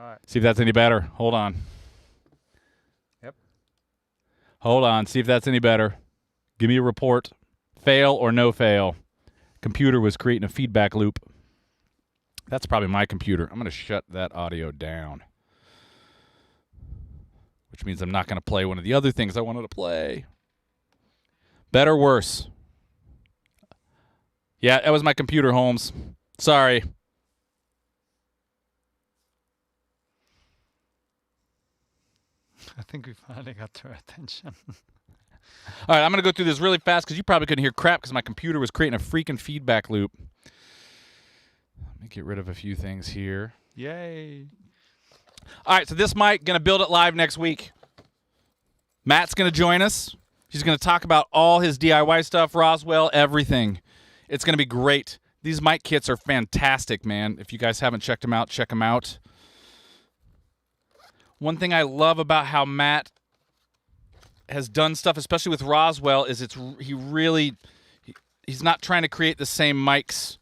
right. See if that's any better. Hold on. Yep. Hold on. See if that's any better. Give me a report. Fail or no fail. Computer was creating a feedback loop. That's probably my computer. I'm going to shut that audio down. Which means I'm not going to play one of the other things I wanted to play. Better, worse? Yeah, that was my computer, Holmes. Sorry. I think we finally got their attention. All right, I'm going to go through this really fast because you probably couldn't hear crap because my computer was creating a freaking feedback loop. Let me get rid of a few things here. Yay. All right, so this mic, going to build it live next week. Matt's going to join us. He's going to talk about all his DIY stuff, Roswell, everything. It's going to be great. These mic kits are fantastic, man. If you guys haven't checked them out, check them out. One thing I love about how Matt has done stuff, especially with Roswell, is he's not trying to create the same mics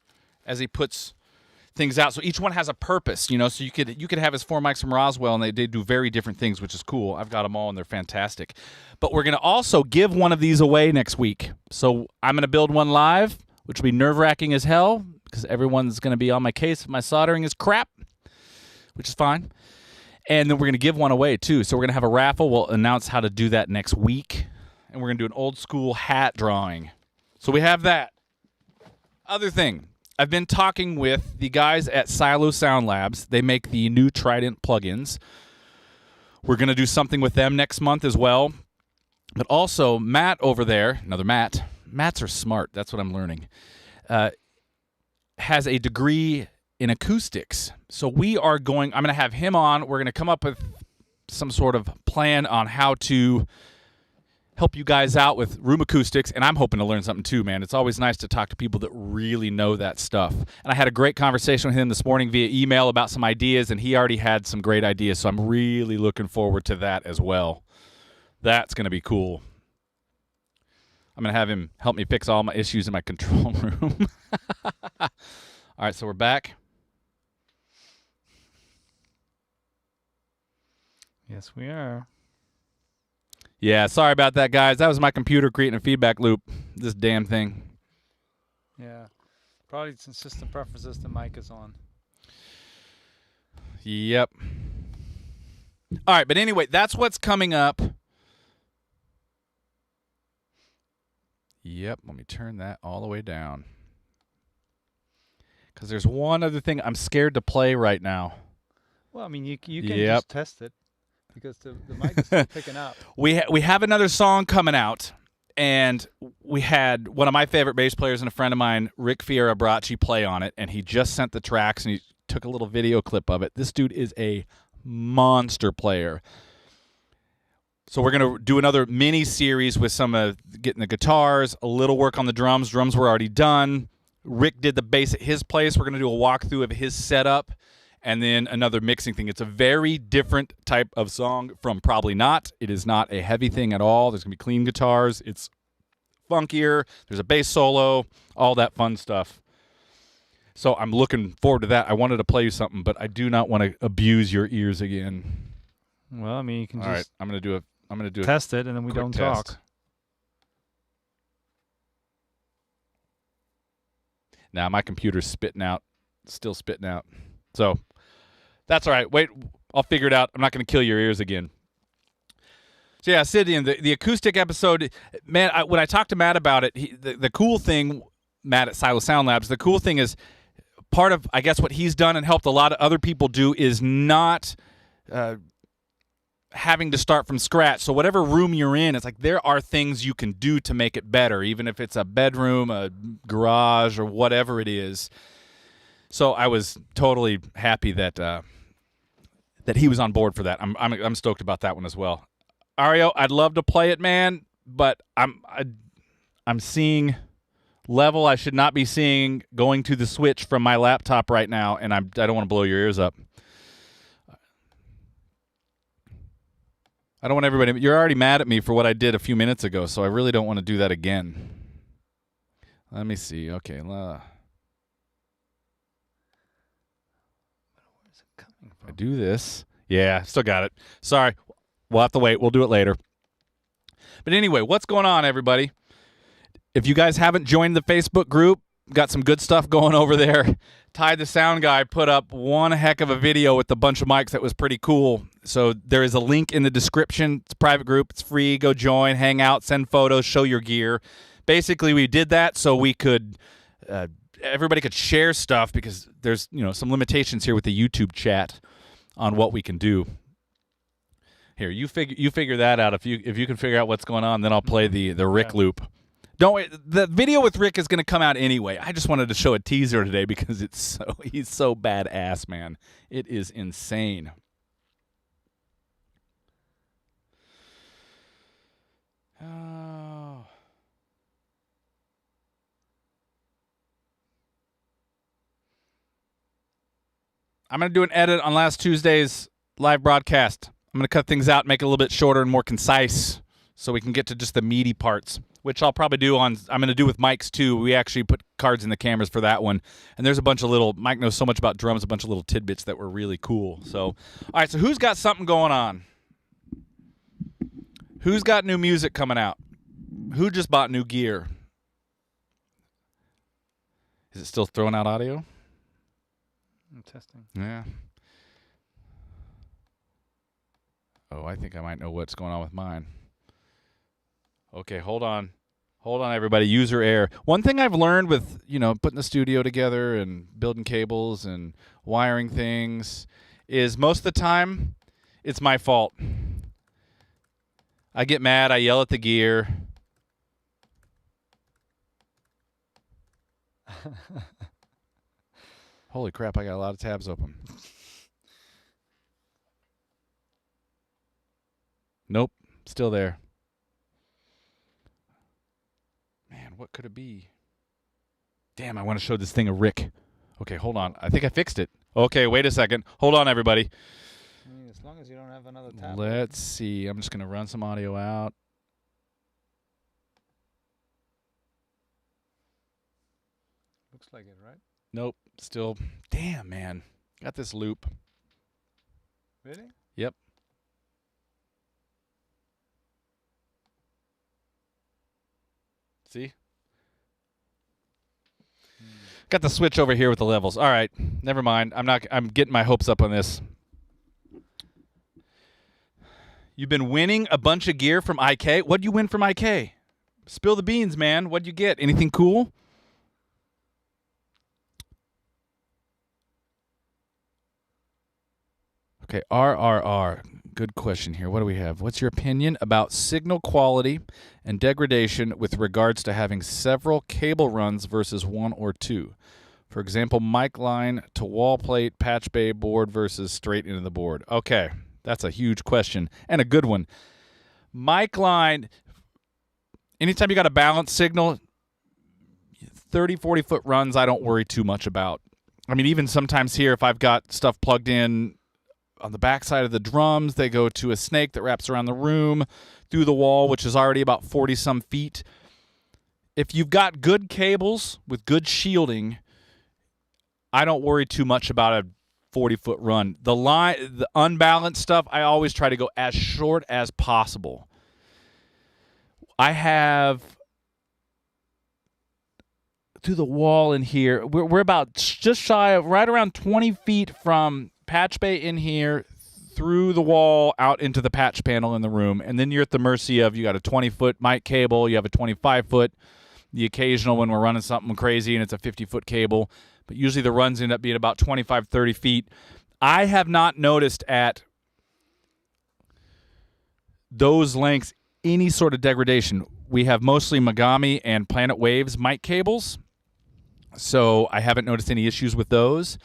as he puts things out. So each one has a purpose, you know. So you could have his 4 mics from Roswell, and they do very different things, which is cool. I've got them all, and they're fantastic. But we're going to also give one of these away next week. So I'm going to build one live, which will be nerve-wracking as hell because everyone's going to be on my case if my soldering is crap, which is fine. And then we're going to give one away, too. So we're going to have a raffle. We'll announce how to do that next week. And we're going to do an old-school hat drawing. So we have that. Other thing. I've been talking with the guys at Silo Sound Labs. They make the new Trident plugins. We're going to do something with them next month as well. But also, Matt over there, another Matt. Matts are smart. That's what I'm learning. Has a degree in acoustics. So I'm going to have him on. We're going to come up with some sort of plan on how to help you guys out with room acoustics, and I'm hoping to learn something too, man. It's always nice to talk to people that really know that stuff. And I had a great conversation with him this morning via email about some ideas, and he already had some great ideas, so I'm really looking forward to that as well. That's going to be cool. I'm going to have him help me fix all my issues in my control room. All right, so we're back. Yes, we are. Yeah, sorry about that, guys. That was my computer creating a feedback loop. This damn thing. Yeah. Probably some system preferences the mic is on. Yep. All right, but anyway, that's what's coming up. Yep, let me turn that all the way down. Because there's one other thing I'm scared to play right now. Well, I mean, you can just test it. Because the mic is still picking up. We have another song coming out, and we had one of my favorite bass players and a friend of mine, Rick Fierabbracci, play on it, and he just sent the tracks, and he took a little video clip of it. This dude is a monster player. So we're going to do another mini-series with some of getting the guitars, a little work on the drums. Drums were already done. Rick did the bass at his place. We're going to do a walkthrough of his setup. And then another mixing thing. It's a very different type of song from Probably Not. It is not a heavy thing at all. There's going to be clean guitars. It's funkier. There's a bass solo, all that fun stuff. So I'm looking forward to that. I wanted to play you something, but I do not want to abuse your ears again. Well, I mean, you can all just right, I'm going to do test it, and then we don't test. talk. Now my computer's still spitting out. So that's all right. Wait, I'll figure it out. I'm not going to kill your ears again. So yeah, Sidian, the acoustic episode, man, when I talked to Matt about it, the cool thing, Matt at Silo Sound Labs, the cool thing is part of, I guess, what he's done and helped a lot of other people do is not having to start from scratch. So whatever room you're in, it's like there are things you can do to make it better, even if it's a bedroom, a garage, or whatever it is. So I was totally happy that that he was on board for that. I'm stoked about that one as well. Ario, I'd love to play it, man, but I'm seeing level I should not be seeing going to the switch from my laptop right now, and I don't want to blow your ears up. I don't want everybody. You're already mad at me for what I did a few minutes ago, so I really don't want to do that again. Let me see. Okay. Where's it coming I do this. Yeah, still got it. Sorry. We'll have to wait. We'll do it later. But anyway, what's going on, everybody? If you guys haven't joined the Facebook group, got some good stuff going over there. Ty the sound guy put up one heck of a video with a bunch of mics that was pretty cool. So there is a link in the description. It's a private group. It's free. Go join, hang out, send photos, show your gear. Basically, we did that so we could everybody could share stuff because there's some limitations here with the YouTube chat on what we can do. Here, you figure that out. If you can figure out what's going on, then I'll play the Rick loop. Don't wait. The video with Rick is going to come out anyway. I just wanted to show a teaser today because he's so badass, man. It is insane. Oh. I'm going to do an edit on last Tuesday's live broadcast. I'm going to cut things out, make it a little bit shorter and more concise so we can get to just the meaty parts, which I'll probably do I'm going to do with Mike's too. We actually put cards in the cameras for that one. And there's a bunch of Mike knows so much about drums, a bunch of little tidbits that were really cool. So, all right, so who's got something going on? Who's got new music coming out? Who just bought new gear? Is it still throwing out audio? I'm testing. Yeah. Oh, I think I might know what's going on with mine. Okay, hold on. Hold on, everybody. User error. One thing I've learned with, putting the studio together and building cables and wiring things is most of the time it's my fault. I get mad. I yell at the gear. Holy crap, I got a lot of tabs open. Nope, still there. Man, what could it be? Damn, I want to show this thing a Rick. Okay, hold on. I think I fixed it. Okay, wait a second. Hold on, everybody. As long as you don't have another tab. Let's see. I'm just going to run some audio out. Looks like it, right? Nope, still. Damn, man. Got this loop. Really? Yep. See? Got the switch over here with the levels. All right, never mind. I'm getting my hopes up on this. You've been winning a bunch of gear from IK. What'd you win from IK? Spill the beans, man. What'd you get? Anything cool? Okay, RRR. Good question here. What do we have? What's your opinion about signal quality and degradation with regards to having several cable runs versus one or two? For example, mic line to wall plate, patch bay board versus straight into the board. Okay, that's a huge question and a good one. Mic line, anytime you got a balanced signal, 30, 40-foot runs I don't worry too much about. I mean, even sometimes here if I've got stuff plugged in on the backside of the drums, they go to a snake that wraps around the room through the wall, which is already about 40-some feet. If you've got good cables with good shielding, I don't worry too much about a 40-foot run. The unbalanced stuff, I always try to go as short as possible. I have through the wall in here, we're about just shy of right around 20 feet from patch bay in here through the wall out into the patch panel in the room, and then you're at the mercy of, you got a 20-foot mic cable, you have a 25-foot, the occasional when we're running something crazy and it's a 50-foot cable, but usually the runs end up being about 25, 30 feet. I have not noticed at those lengths any sort of degradation. We have mostly Megami and Planet Waves mic cables, so I haven't noticed any issues with those.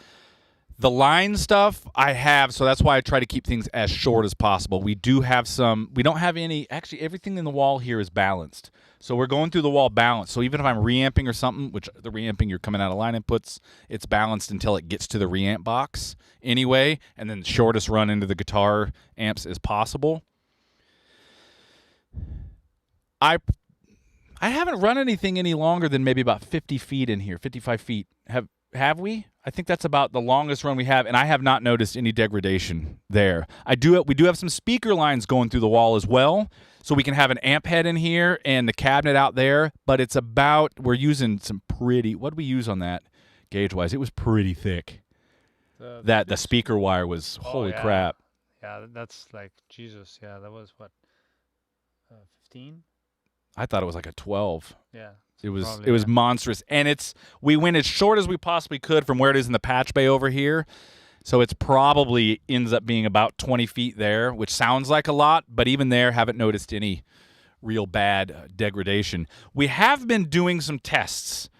The line stuff I have, so that's why I try to keep things as short as possible. We do have some, we don't have any, actually everything in the wall here is balanced. So we're going through the wall balanced. So even if I'm reamping or something, which the reamping you're coming out of line inputs, it's balanced until it gets to the reamp box anyway, and then the shortest run into the guitar amps is possible. I haven't run anything any longer than maybe about 50 feet in here, 55 feet. have we? I think that's about the longest run we have, and I have not noticed any degradation there. We do have some speaker lines going through the wall as well, so we can have an amp head in here and the cabinet out there, but it's about, we're using some pretty, what did we use on that gauge-wise? It was pretty thick. The speaker wire was, holy crap. Yeah, that's like, Jesus, yeah, that was what, 15? I thought it was like a 12. Yeah. It was monstrous, and we went as short as we possibly could from where it is in the patch bay over here, so it's probably ends up being about 20 feet there, which sounds like a lot, but even there, haven't noticed any real bad degradation. We have been doing some tests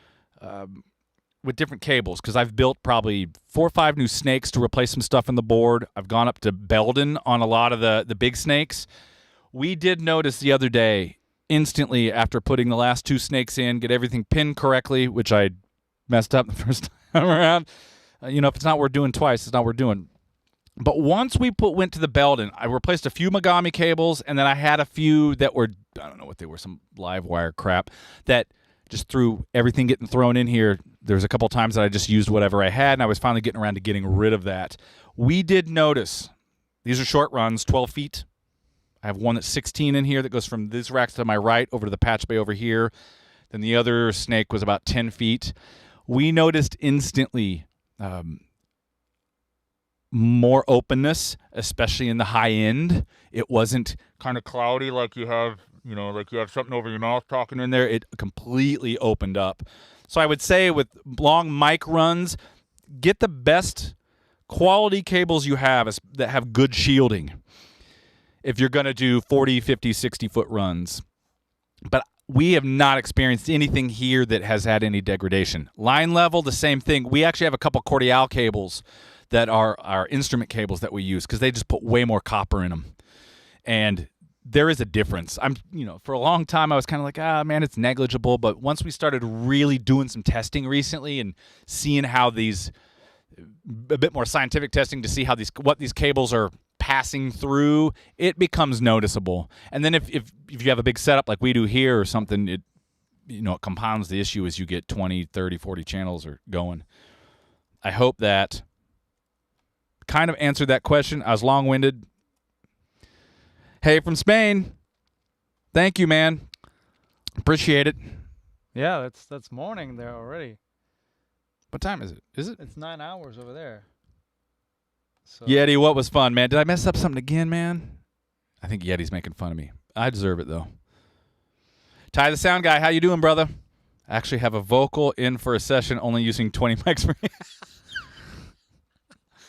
with different cables, because I've built probably 4 or 5 new snakes to replace some stuff in the board. I've gone up to Belden on a lot of the big snakes. We did notice the other day, instantly after putting the last 2 snakes in, get everything pinned correctly, which I messed up the first time around. If it's not worth doing twice, it's not worth doing. But once we went to the Belden, I replaced a few Megami cables, and then I had a few that were, I don't know what they were, some live wire crap, that just through everything getting thrown in here, there was a couple times that I just used whatever I had, and I was finally getting around to getting rid of that. We did notice, these are short runs, 12 feet. I have one that's 16 in here that goes from these racks to my right over to the patch bay over here. Then the other snake was about 10 feet. We noticed instantly more openness, especially in the high end. It wasn't kind of cloudy like you have, like you have something over your mouth talking in there. It completely opened up. So I would say with long mic runs, get the best quality cables you have that have good shielding if you're going to do 40, 50, 60-foot runs. But we have not experienced anything here that has had any degradation. Line level, the same thing. We actually have a couple Cordial cables that are our instrument cables that we use, because they just put way more copper in them. And there is a difference. For a long time, I was kind of like, man, it's negligible. But once we started really doing some testing recently and seeing how a bit more scientific testing to see what these cables are passing through, it becomes noticeable. And then if you have a big setup like we do here or something, it compounds the issue as you get 20, 30, 40 channels are going. I hope that kind of answered that question. I was long-winded. Hey, from Spain. Thank you, man. Appreciate it. Yeah, that's morning there already. What time is it? It's 9 hours over there. So. Yeti, what was fun, man? Did I mess up something again, man? I think Yeti's making fun of me. I deserve it, though. Ty the Sound Guy, how you doing, brother? I actually have a vocal in for a session only using 20 mics per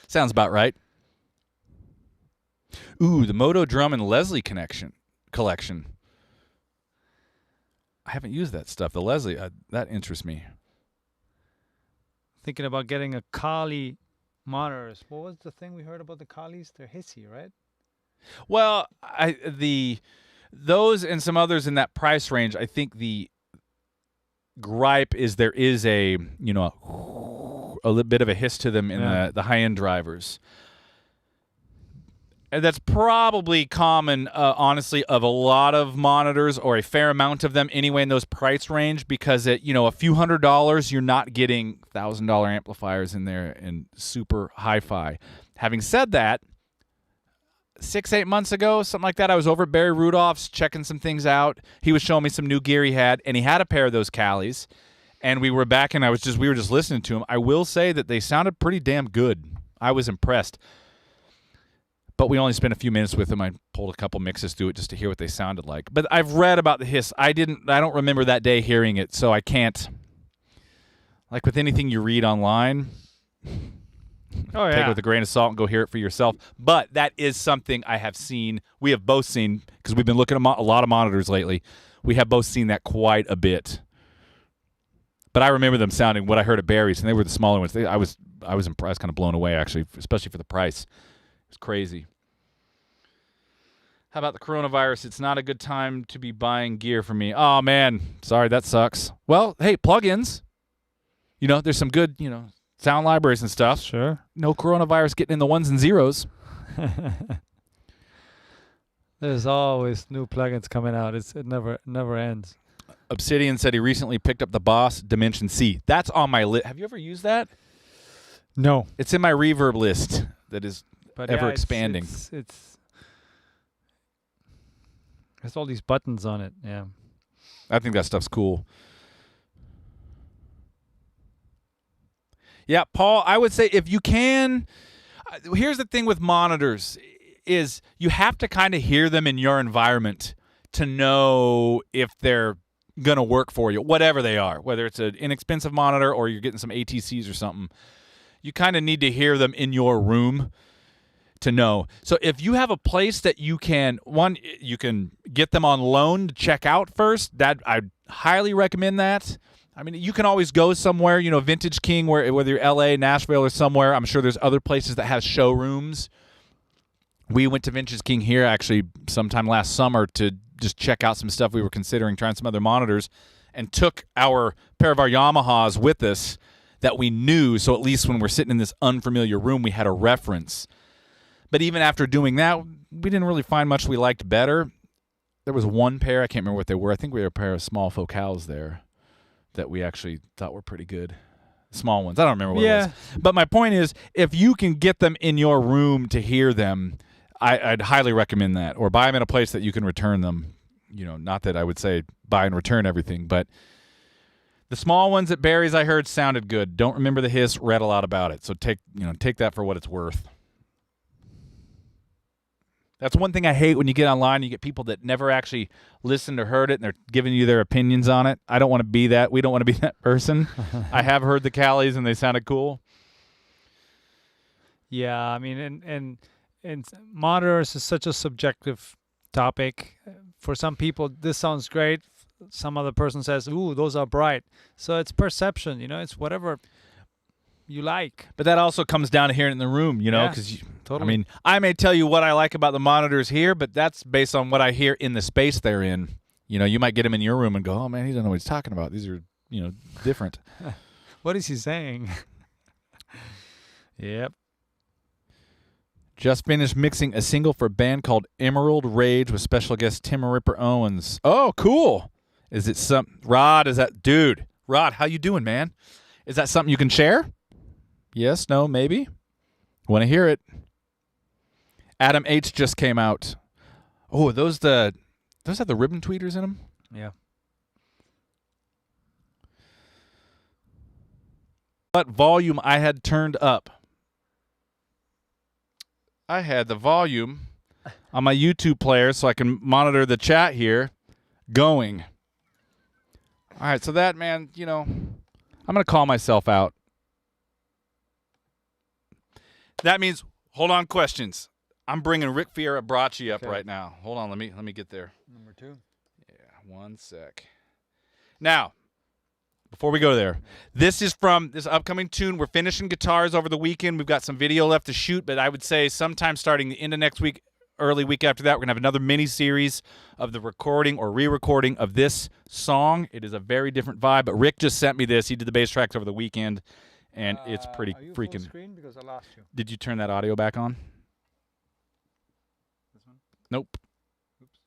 Sounds about right. Ooh, the Moto Drum and Leslie collection. I haven't used that stuff. The Leslie, that interests me. Thinking about getting a Kali monitors. What was the thing we heard about the Kalis? They're hissy, right? Well, those and some others in that price range, I think the gripe is there is a little bit of a hiss to them in the high-end drivers. And that's probably common, honestly, of a lot of monitors, or a fair amount of them anyway in those price range, because at a few $100s, you're not getting $1,000 amplifiers in there and super hi-fi. Having said that, 6-8 months ago, something like that, I was over at Barry Rudolph's checking some things out. He was showing me some new gear he had, and he had a pair of those Kalis. And we were back, and we were just listening to them. I will say that they sounded pretty damn good. I was impressed. But we only spent a few minutes with them. I pulled a couple mixes through it just to hear what they sounded like. But I've read about the hiss. I don't remember that day hearing it, so I can't. Like with anything you read online, take it with a grain of salt and go hear it for yourself. But that is something I have seen. We have both seen, because we've been looking at a lot of monitors lately. We have both seen that quite a bit. But I remember them sounding what I heard at Barry's, and they were the smaller ones. I was impressed, kind of blown away, actually, especially for the price. It's crazy. How about the coronavirus? It's not a good time to be buying gear for me. Oh, man. Sorry, that sucks. Well, hey, plugins. There's some good, sound libraries and stuff. Sure. No coronavirus getting in the ones and zeros. There's always new plugins coming out. It never ends. Obsidian said he recently picked up the Boss Dimension C. That's on my list. Have you ever used that? No. It's in my reverb list that is But ever yeah, expanding. It's there's all these buttons on it. Yeah. I think that stuff's cool. Yeah, Paul, I would say if you can, here's the thing with monitors is you have to kind of hear them in your environment to know if they're going to work for you, whatever they are, whether it's an inexpensive monitor or you're getting some ATCs or something. You kind of need to hear them in your room to know. So if you have a place that you can get them on loan to check out first, that I'd highly recommend that. I mean, you can always go somewhere, Vintage King, whether you're LA, Nashville, or somewhere. I'm sure there's other places that have showrooms. We went to Vintage King here actually sometime last summer to just check out some stuff. We were considering trying some other monitors and took our pair of our Yamahas with us that we knew. So at least when we're sitting in this unfamiliar room, we had a reference. But even after doing that, we didn't really find much we liked better. There was one pair, I can't remember what they were. I think we had a pair of small focals there that we actually thought were pretty good. Small ones. I don't remember what it was. But my point is, if you can get them in your room to hear them, I'd highly recommend that. Or buy them in a place that you can return them. Not that I would say buy and return everything, but the small ones at Barry's I heard sounded good. Don't remember the hiss, read a lot about it. So take that for what it's worth. That's one thing I hate when you get online. You get people that never actually listened or heard it, and they're giving you their opinions on it. I don't want to be that. We don't want to be that person. I have heard the Callies, and they sounded cool. Yeah, I mean, and monitors is such a subjective topic. For some people, this sounds great. Some other person says, "Ooh, those are bright." So it's perception. It's whatever you like. But that also comes down to hearing it in the room, because totally. I mean, I may tell you what I like about the monitors here, but that's based on what I hear in the space they're in. You might get them in your room and go, "Oh man, he doesn't know what he's talking about. These are, different." What is he saying? Yep. Just finished mixing a single for a band called Emerald Rage with special guest Tim Ripper Owens. Oh, cool. Is it Rod, Rod, how you doing, man? Is that something you can share? Yes, no, maybe? Want to hear it. Adam H just came out. Oh, those have the ribbon tweeters in them? Yeah. What volume I had turned up? I had the volume on my YouTube player so I can monitor the chat here going. All right, so that, man, I'm going to call myself out. That means, hold on, questions. I'm bringing Rick Fiorabracci up right now. Hold on, let me get there. Number 2. Yeah, one sec. Now, before we go there, this is from this upcoming tune. We're finishing guitars over the weekend. We've got some video left to shoot, but I would say sometime starting the end of next week, early week after that, we're going to have another mini-series of the recording or re-recording of this song. It is a very different vibe, but Rick just sent me this. He did the bass tracks over the weekend, and it's pretty are you freaking... full screen? Because I lost you. Did you turn that audio back on? This one? Nope. Oops.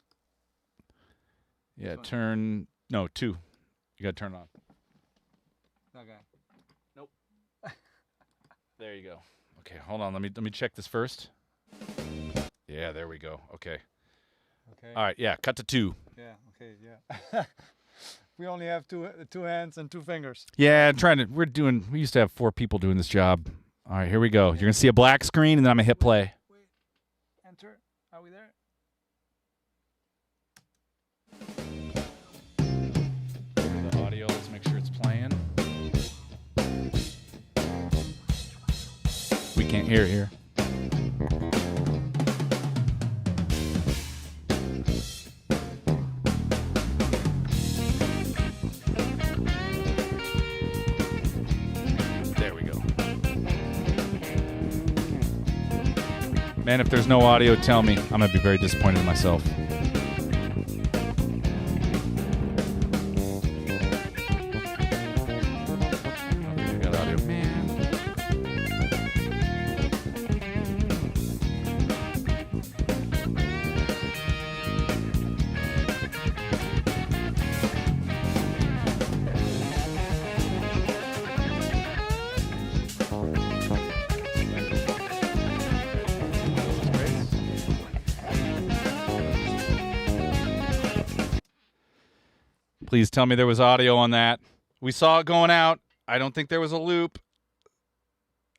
Yeah, turn... No, 2. You got to turn it on. Okay. Nope. There you go. Okay, hold on. Let me check this first. Yeah, there we go. Okay. Okay. All right, yeah, cut to 2. Yeah, okay, yeah. We only have two hands and 2 fingers. Yeah, we used to have 4 people doing this job. All right, here we go. You're going to see a black screen, and then I'm going to hit play. Wait. Enter. Are we there? The audio, let's make sure it's playing. We can't hear it here. There we go. Man, if there's no audio, tell me. I'm going to be very disappointed in myself. Okay, we got audio. Man. Please tell me there was audio on that. We saw it going out. I don't think there was a loop.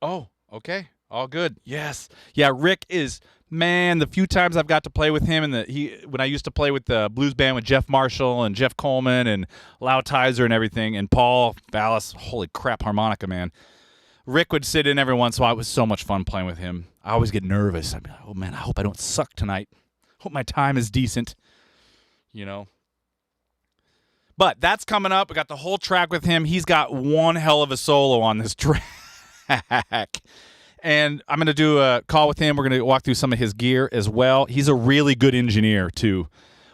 Oh, okay. All good. Yes. Yeah, Rick is, man, the few times I've got to play with him, and when I used to play with the blues band with Jeff Marshall and Jeff Coleman and Lau Tizer and everything, and Paul Vallis, holy crap, harmonica, man. Rick would sit in every once in a while. It was so much fun playing with him. I always get nervous. I'd be like, oh, man, I hope I don't suck tonight. Hope my time is decent, you know. But that's coming up. We got the whole track with him. He's got one hell of a solo on this track. And I'm going to do a call with him. We're going to walk through some of his gear as well. He's a really good engineer, too.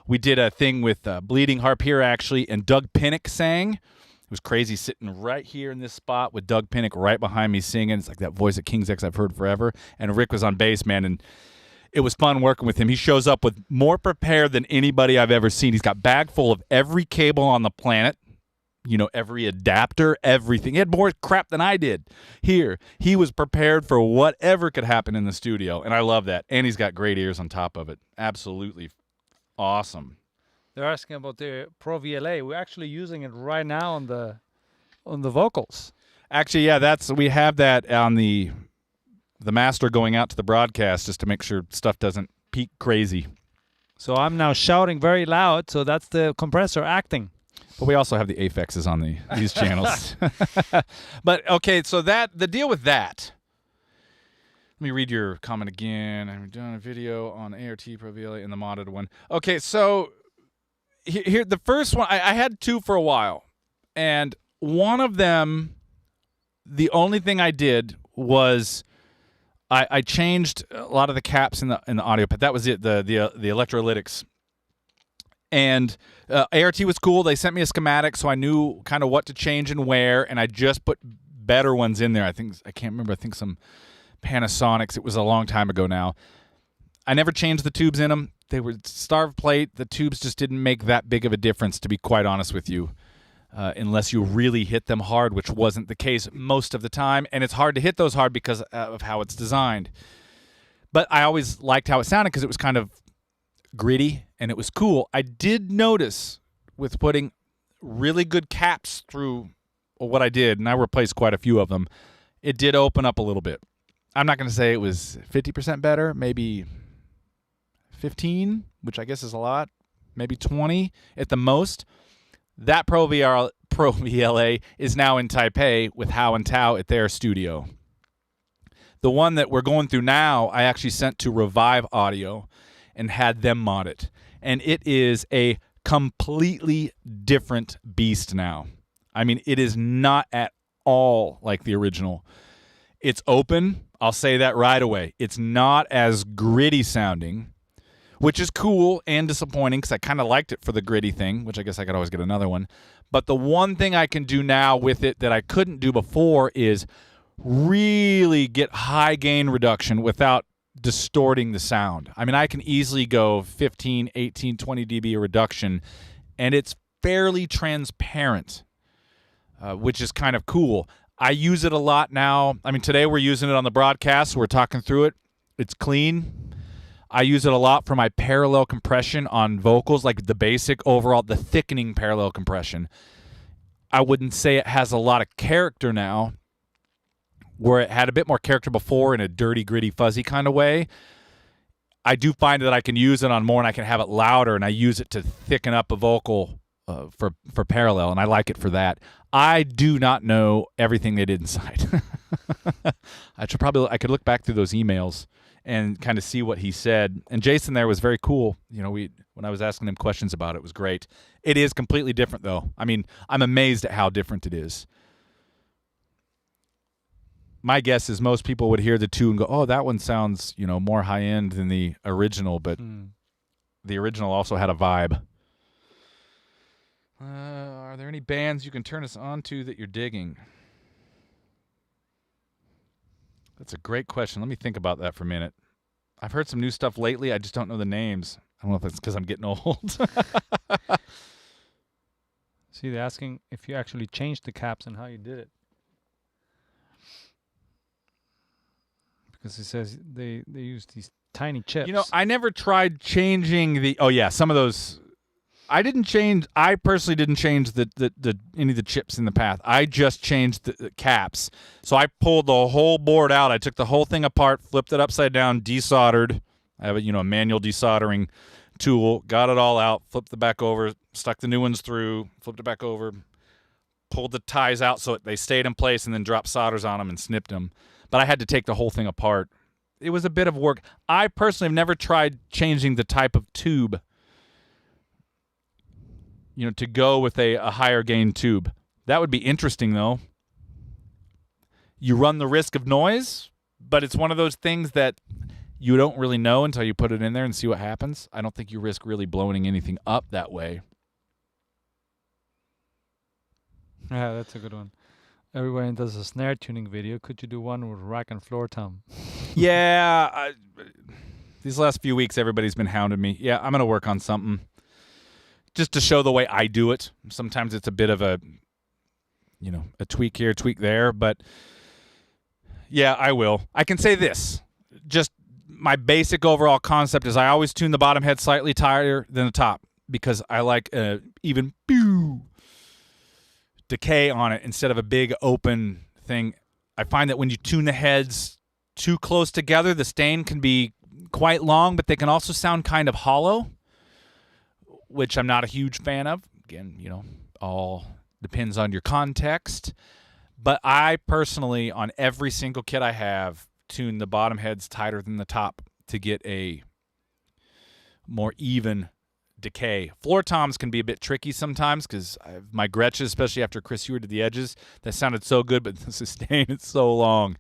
We did a thing with Bleeding Harp here, actually, and Doug Pinnick sang. It was crazy sitting right here in this spot with Doug Pinnick right behind me singing. It's like that voice of King's X I've heard forever. And Rick was on bass, man, and it was fun working with him. He shows up with more prepared than anybody I've ever seen. He's got a bag full of every cable on the planet. You know, every adapter, everything. He had more crap than I did. Here, he was prepared for whatever could happen in the studio, and I love that. And he's got great ears on top of it. Absolutely awesome. They're asking about the Pro VLA. We're actually using it right now on the vocals. Actually, yeah, we have that on the master going out to the broadcast just to make sure stuff doesn't peak crazy. So I'm now shouting very loud, so that's the compressor acting. But we also have the affixes on these channels. But, okay, so the deal with that. Let me read your comment again. I'm doing a video on ART Pro VLA and the modded one. Okay, so here the first one, I had two for a while. And one of them, the only thing I did was I changed a lot of the caps in the audio pad. That was it, the electrolytics. And ART was cool. They sent me a schematic, so I knew kind of what to change and where, and I just put better ones in there. I can't remember. I think some Panasonics. It was a long time ago now. I never changed the tubes in them. They were starved plate. The tubes just didn't make that big of a difference, to be quite honest with you, unless you really hit them hard, which wasn't the case most of the time. And it's hard to hit those hard because of how it's designed. But I always liked how it sounded because it was kind of gritty, and it was cool. I did notice with putting really good caps through what I did, and I replaced quite a few of them, it did open up a little bit. I'm not going to say it was 50% better, maybe 15, which I guess is a lot, maybe 20 at the most. That Pro VLA is now in Taipei with Hao and Tao at their studio. The one that we're going through now, I actually sent to Revive Audio and had them mod it. And it is a completely different beast now. I mean, it is not at all like the original. It's open. I'll say that right away. It's not as gritty sounding, which is cool and disappointing because I kind of liked it for the gritty thing, which I guess I could always get another one. But the one thing I can do now with it that I couldn't do before is really get high gain reduction without distorting the sound. I mean, I can easily go 15, 18, 20 dB reduction, and it's fairly transparent, which is kind of cool. I use it a lot now. I mean, today we're using it on the broadcast, so we're talking through it. It's clean. I use it a lot for my parallel compression on vocals, like the basic overall, the thickening parallel compression. I wouldn't say it has a lot of character now, where it had a bit more character before in a dirty, gritty, fuzzy kind of way. I do find that I can use it on more, and I can have it louder, and I use it to thicken up a vocal for parallel, and I like it for that. I do not know everything they did inside. I could look back through those emails and kind of see what he said. And Jason there was very cool. You know, when I was asking him questions about it, it was great. It is completely different, though. I mean, I'm amazed at how different it is. My guess is most people would hear the two and go, oh, that one sounds, more high-end than the original, but the original also had a vibe. Are there any bands you can turn us on to that you're digging? That's a great question. Let me think about that for a minute. I've heard some new stuff lately. I just don't know the names. I don't know if that's because I'm getting old. See, they're asking if you actually changed the caps and how you did it. Because it says they use these tiny chips. I never tried changing some of those I personally didn't change the any of the chips in the path. I just changed the caps. So I pulled the whole board out. I took the whole thing apart, flipped it upside down, desoldered. I have a manual desoldering tool. Got it all out, flipped it back over, stuck the new ones through, flipped it back over, pulled the ties out so they stayed in place, and then dropped solders on them and snipped them. But I had to take the whole thing apart. It was a bit of work. I personally have never tried changing the type of tube, to go with a higher gain tube. That would be interesting, though. You run the risk of noise, but it's one of those things that you don't really know until you put it in there and see what happens. I don't think you risk really blowing anything up that way. Yeah, that's a good one. Everybody does a snare tuning video. Could you do one with rack and floor tom? Yeah, these last few weeks, everybody's been hounding me. Yeah, I'm going to work on something just to show the way I do it. Sometimes it's a bit of a tweak here, tweak there, but yeah, I will. I can say this. Just my basic overall concept is I always tune the bottom head slightly tighter than the top because I like even decay on it instead of a big open thing. I find that when you tune the heads too close together, the stain can be quite long, but they can also sound kind of hollow, which I'm not a huge fan of. Again, all depends on your context. But I personally, on every single kit I have, tune the bottom heads tighter than the top to get a more even decay. Floor toms can be a bit tricky sometimes because my Gretches, especially after Chris Hewer did the edges, that sounded so good, but the sustain is so long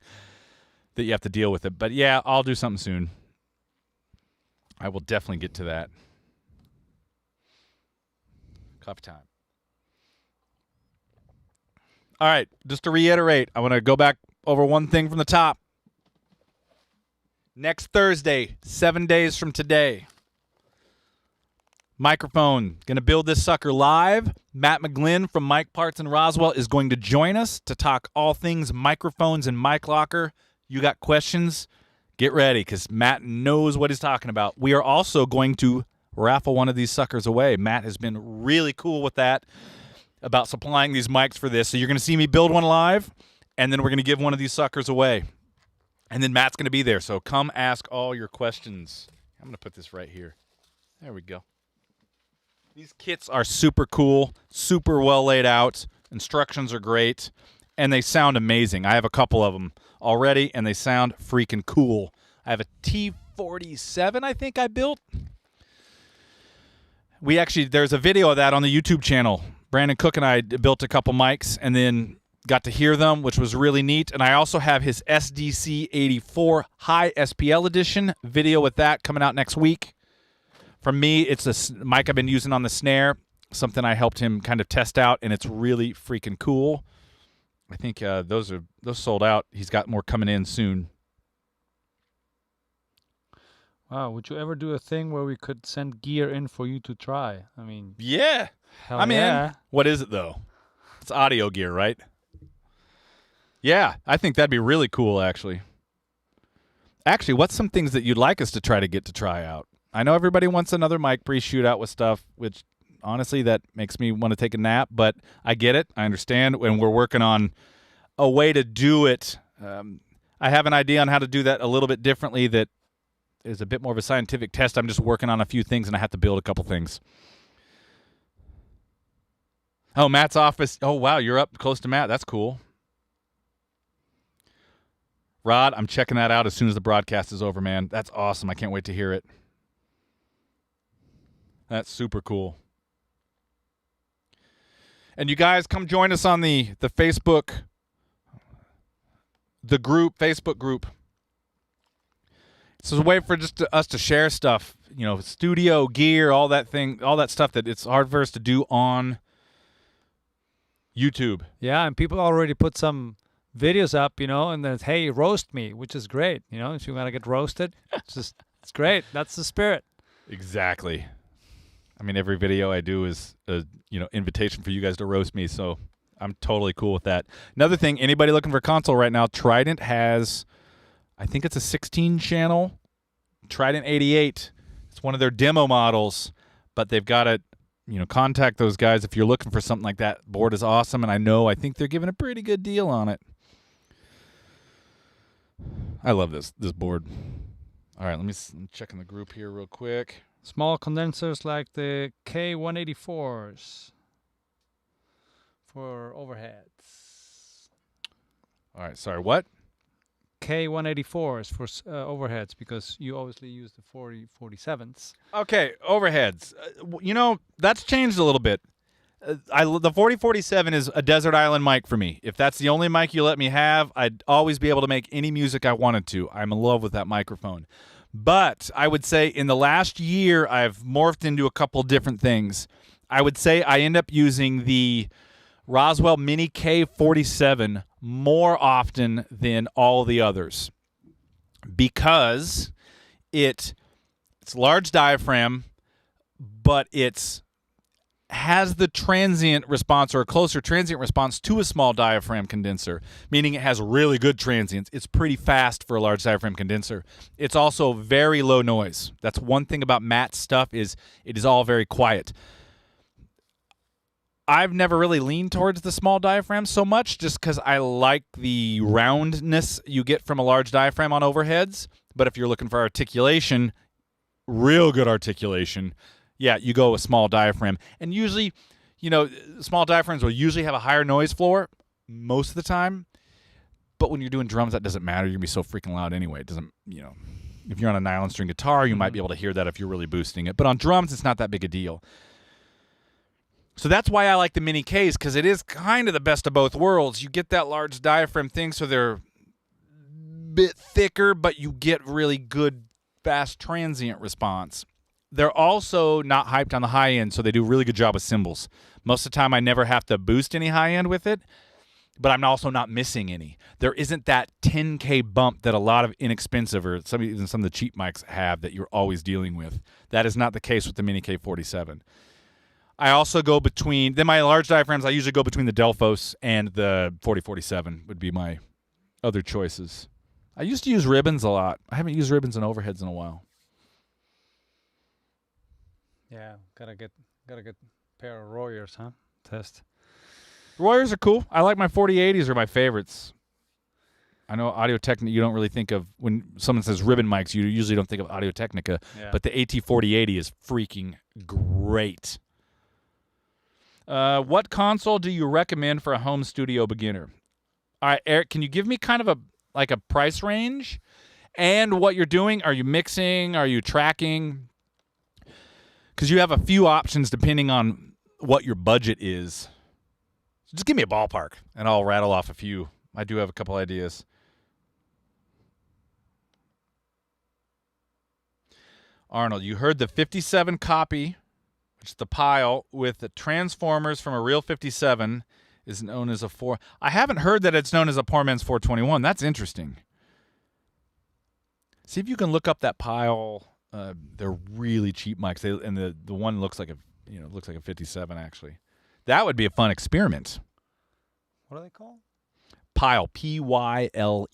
that you have to deal with it. But yeah, I'll do something soon. I will definitely get to that. Coffee time. All right, just to reiterate, I want to go back over one thing from the top. Next Thursday, 7 days from today, microphone, going to build this sucker live. Matt McGlynn from Mic Parts in Roswell is going to join us to talk all things microphones and mic locker. You got questions? Get ready because Matt knows what he's talking about. We are also going to raffle one of these suckers away. Matt has been really cool with that, about supplying these mics for this. So you're going to see me build one live, and then we're going to give one of these suckers away. And then Matt's going to be there. So come ask all your questions. I'm going to put this right here. There we go. These kits are super cool, super well laid out. Instructions are great, and they sound amazing. I have a couple of them already, and they sound freaking cool. I have a T47 I think I built. There's a video of that on the YouTube channel. Brandon Cook and I built a couple mics and then got to hear them, which was really neat. And I also have his SDC 84 High SPL Edition video with that coming out next week. For me, it's a mic I've been using on the Snare, something I helped him kind of test out, and it's really freaking cool. I think those sold out. He's got more coming in soon. Wow, would you ever do a thing where we could send gear in for you to try? I mean, yeah. I'm in. What is it, though? It's audio gear, right? Yeah, I think that'd be really cool, actually. Actually, what's some things that you'd like us to try out? I know everybody wants another mic pre-shootout with stuff, which, honestly, that makes me want to take a nap, but I get it. I understand when we're working on a way to do it. I have an idea on how to do that a little bit differently that is a bit more of a scientific test. I'm just working on a few things, and I have to build a couple things. Oh, Matt's office. Oh, wow, you're up close to Matt. That's cool. Rod, I'm checking that out as soon as the broadcast is over, man. That's awesome. I can't wait to hear it. That's super cool. And you guys come join us on the Facebook, Facebook group. This is a way for just us to share stuff, studio gear, all that stuff that it's hard for us to do on YouTube. Yeah, and people already put some videos up, and then, hey, roast me, which is great. If you want to get roasted, it's great. That's the spirit. Exactly. I mean, every video I do is a invitation for you guys to roast me, so I'm totally cool with that. Another thing, anybody looking for a console right now, Trident has, I think it's a 16-channel Trident 88. It's one of their demo models, but they've got it contact those guys if you're looking for something like that. Board is awesome, and I think they're giving a pretty good deal on it. I love this board. All right, let me check in the group here real quick. Small condensers like the K184s for overheads. All right, sorry, what? K184s for overheads, because you obviously use the 47s. Okay, overheads. That's changed a little bit. The 4047 is a desert island mic for me. If that's the only mic you let me have, I'd always be able to make any music I wanted to. I'm in love with that microphone. But I would say in the last year, I've morphed into a couple different things. I would say I end up using the Roswell Mini K47 more often than all the others because it's large diaphragm, but it's has the transient response or a closer transient response to a small diaphragm condenser, meaning it has really good transients. It's pretty fast for a large diaphragm condenser. It's also very low noise. That's one thing about Matt's stuff is it is all very quiet. I've never really leaned towards the small diaphragm so much just because I like the roundness you get from a large diaphragm on overheads. But if you're looking for articulation, real good articulation, yeah, you go with small diaphragm. And usually, small diaphragms will usually have a higher noise floor most of the time. But when you're doing drums, that doesn't matter. You're going to be so freaking loud anyway. It doesn't, if you're on a nylon string guitar, you might be able to hear that if you're really boosting it. But on drums, it's not that big a deal. So that's why I like the Mini Ks, because it is kind of the best of both worlds. You get that large diaphragm thing, so they're a bit thicker, but you get really good, fast transient response. They're also not hyped on the high end, so they do a really good job with cymbals. Most of the time, I never have to boost any high end with it, but I'm also not missing any. There isn't that 10K bump that a lot of inexpensive or even some of the cheap mics have that you're always dealing with. That is not the case with the Mini K47. I also go between, then my large diaphragms, I usually go between the Delphos and the 4047 would be my other choices. I used to use ribbons a lot. I haven't used ribbons and overheads in a while. Yeah, gotta get a pair of Royers, huh? Test. Royers are cool. I like my 4080s are my favorites. I know Audio-Technica, you don't really think of, when someone says ribbon mics, you usually don't think of Audio-Technica, but the AT4080 is freaking great. What console do you recommend for a home studio beginner? All right, Eric, can you give me kind of a price range and what you're doing? Are you mixing? Are you tracking? Because you have a few options depending on what your budget is. So just give me a ballpark, and I'll rattle off a few. I do have a couple ideas. Arnold, you heard the 57 copy, which is the pile with the transformers from a real 57 is known as a 4. I haven't heard that it's known as a poor man's 421. That's interesting. See if you can look up that pile. They're really cheap mics. And the one looks like a 57 actually. That would be a fun experiment. What are they called? Pyle, Pyle.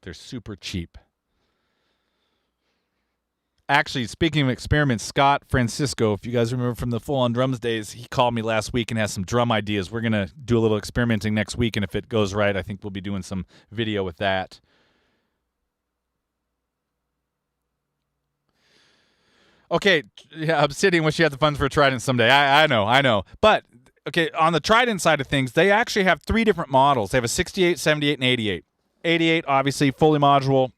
They're super cheap. Actually, speaking of experiments, Scott Francisco, if you guys remember from the Full on Drums days, he called me last week and has some drum ideas. We're going to do a little experimenting next week, and if it goes right, I think we'll be doing some video with that. Okay, yeah, Obsidian, wish you had the funds for a Trident someday. I know. But, okay, on the Trident side of things, they actually have 3 different models. They have a 68, 78, and 88. 88, obviously, fully modular.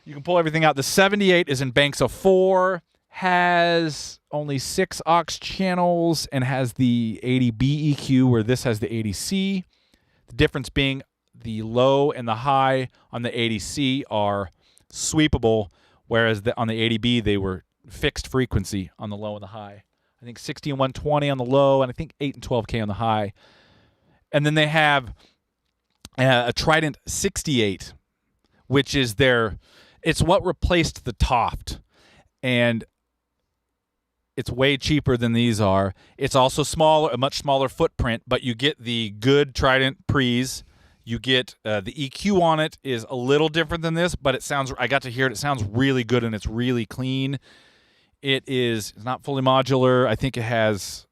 You can pull everything out. The 78 is in banks of 4, has only 6 aux channels, and has the 80B EQ, where this has the 80C. The difference being the low and the high on the 80C are sweepable, whereas on the 80B they were fixed frequency on the low and the high. I think 60 and 120 on the low, and I think 8 and 12K on the high. And then they have a Trident 68, which is it's what replaced the Toft, and it's way cheaper than these are. It's also a much smaller footprint, but you get the good Trident pre's. You get the EQ on it is a little different than this, but it sounds. I got to hear it. It sounds really good and it's really clean. It's not fully modular. I think it's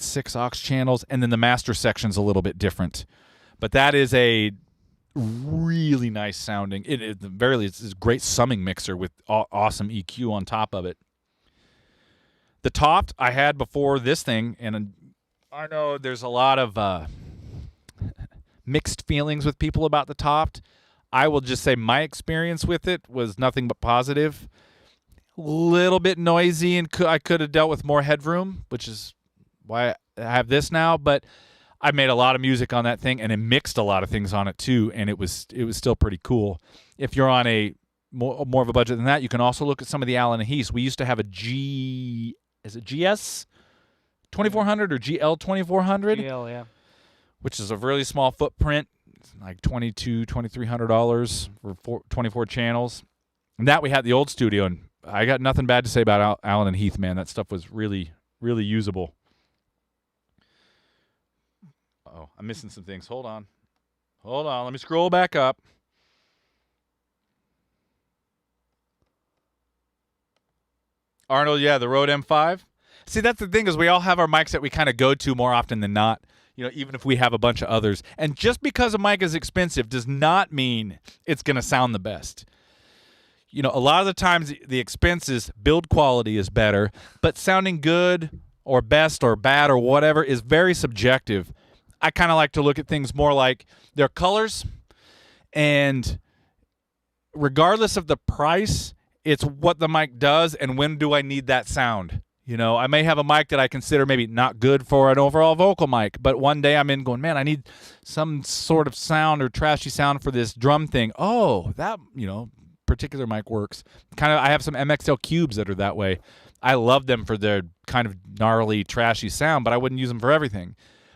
6 aux channels, and then the master section's a little bit different. But that is a really nice sounding. It's a great summing mixer with awesome EQ on top of it. The Topped I had before this thing, and I know there's a lot of mixed feelings with people about the Topped. I will just say my experience with it was nothing but positive. A little bit noisy, and I could have dealt with more headroom, which is why I have this now. But I made a lot of music on that thing, and it mixed a lot of things on it too, and it was still pretty cool. If you're on a more of a budget than that, you can also look at some of the Allen & Heath. We used to have a GS 2400 or GL 2400? GL, yeah. Which is a really small footprint. It's like $2,300 for 24 channels. And that we had at the old studio, and I got nothing bad to say about Allen & Heath, man. That stuff was really, really usable. Oh, I'm missing some things. Hold on. Let me scroll back up. Arnold, yeah, the Rode M5. See, that's the thing is we all have our mics that we kind of go to more often than not, even if we have a bunch of others. And just because a mic is expensive does not mean it's going to sound the best. A lot of the times the expenses, build quality is better, but sounding good or best or bad or whatever is very subjective. I kind of like to look at things more like their colors, and regardless of the price, it's what the mic does and when do I need that sound. I may have a mic that I consider maybe not good for an overall vocal mic, but one day I'm in going, man, I need some sort of sound or trashy sound for this drum thing. Oh, that, particular mic works. I have some MXL cubes that are that way. I love them for their kind of gnarly, trashy sound, but I wouldn't use them for everything.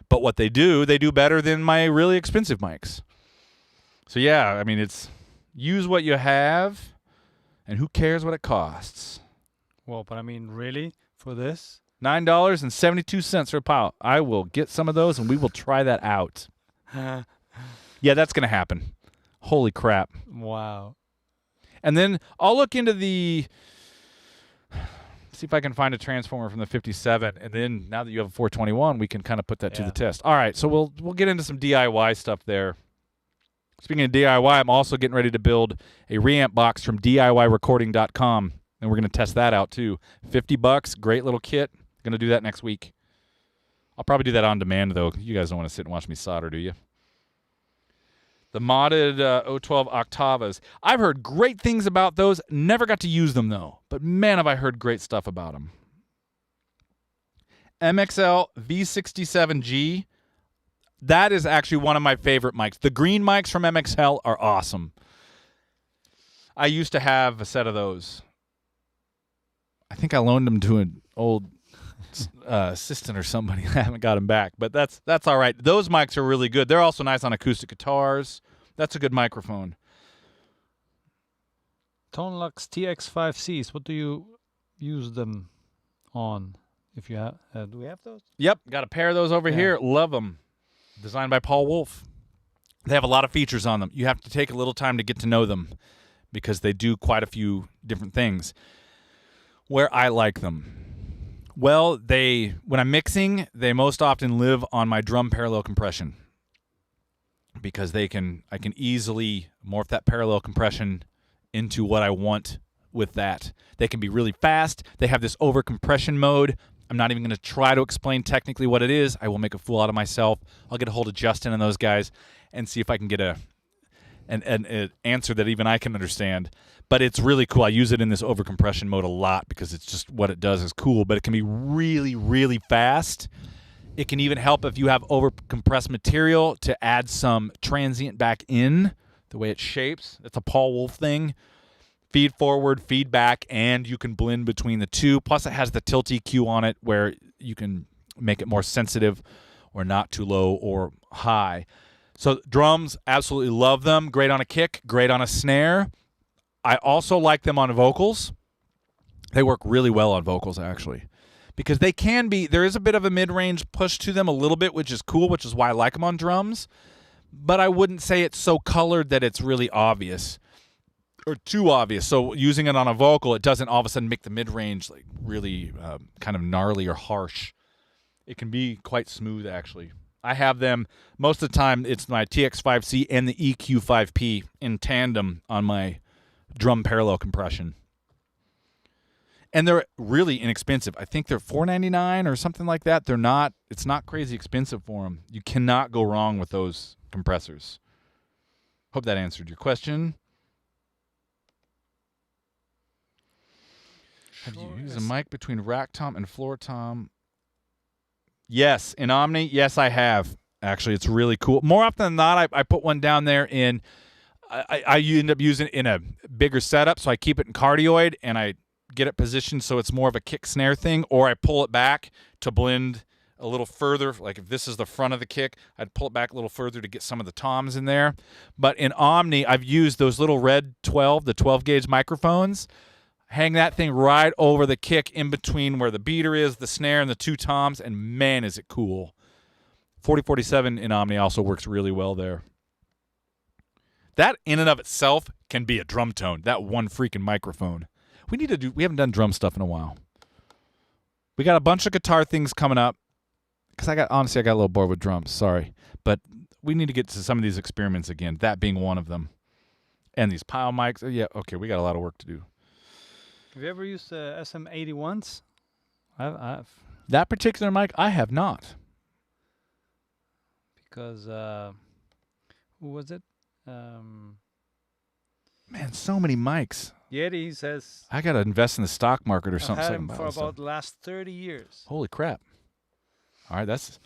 But what they do better than my really expensive mics. So yeah, I mean, it's use what you have, and who cares what it costs. Well, but I mean, really, for this? $9.72 for a pile. I will get some of those, and we will try that out. Yeah, that's going to happen. Holy crap. Wow. And then I'll look into see if I can find a transformer from the 57, and then now that you have a 421, we can kind of put that to the test. All right, so we'll get into some DIY stuff there. Speaking of DIY, I'm also getting ready to build a reamp box from DIYrecording.com, and we're going to test that out too. $50, great little kit. Going to do that next week. I'll probably do that on demand, though. You guys don't want to sit and watch me solder, do you? The modded 012 Octavas. I've heard great things about those. Never got to use them, though. But, man, have I heard great stuff about them. MXL V67G. That is actually one of my favorite mics. The green mics from MXL are awesome. I used to have a set of those. I think I loaned them to an old assistant or somebody. I haven't got them back, but that's all right. Those mics are really good. They're also nice on acoustic guitars. That's a good microphone. Tonelux TX5Cs. What do you use them on? If you have, do we have those? Yep, got a pair of those over here. Love them. Designed by Paul Wolf. They have a lot of features on them. You have to take a little time to get to know them because they do quite a few different things. Where I like them. Well, when I'm mixing, they most often live on my drum parallel compression because I can easily morph that parallel compression into what I want with that. They can be really fast. They have this over compression mode. I'm not even going to try to explain technically what it is. I will make a fool out of myself. I'll get a hold of Justin and those guys and see if I can get an answer that even I can understand. But it's really cool. I use it in this over compression mode a lot because it's just what it does is cool. But it can be really, really fast. It can even help if you have over compressed material to add some transient back in the way it shapes. It's a Paul Wolf thing. Feed forward, feed back, and you can blend between the two. Plus, it has the tilt EQ on it where you can make it more sensitive or not too low or high. So drums, absolutely love them. Great on a kick, great on a snare. I also like them on vocals. They work really well on vocals, actually, because they can be, there is a bit of a mid-range push to them a little bit, which is cool, which is why I like them on drums. but I wouldn't say it's so colored that it's really obvious or too obvious. So using it on a vocal, it doesn't all of a sudden make the mid-range like really kind of gnarly or harsh. It can be quite smooth, actually. I have them most of the time. It's my TX5C and the EQ5P in tandem on my drum parallel compression. And they're really inexpensive. I think they're $4.99 or something like that. They're not. It's not crazy expensive for them. You cannot go wrong with those compressors. Hope that answered your question. Have you used a mic between rack tom and floor tom? Yes, in Omni. Yes, I have. Actually, it's really cool. More often than not, I put one down there in. I end up using it in a bigger setup, so I keep it in cardioid and I get it positioned so it's more of a kick snare thing, or I pull it back to blend a little further. Like if this is the front of the kick, I'd pull it back a little further to get some of the toms in there. But in Omni, I've used those little red 12, the 12 gauge microphones. Hang that thing right over the kick in between where the beater is, the snare, and the two toms, and man, is it cool. 4047 in Omni also works really well there. That in and of itself can be a drum tone, that one freaking microphone. We haven't done drum stuff in a while. We got a bunch of guitar things coming up. Because honestly, I got a little bored with drums, sorry. But we need to get to some of these experiments again, that being one of them. And these pile mics, yeah, okay, we got a lot of work to do. Have you ever used SM81s? I've. That particular mic, I have not. Because, who was it? Man, so many mics. Yeti says I got to invest in the stock market or something. I've had them for about the last 30 years. Holy crap. All right, that's...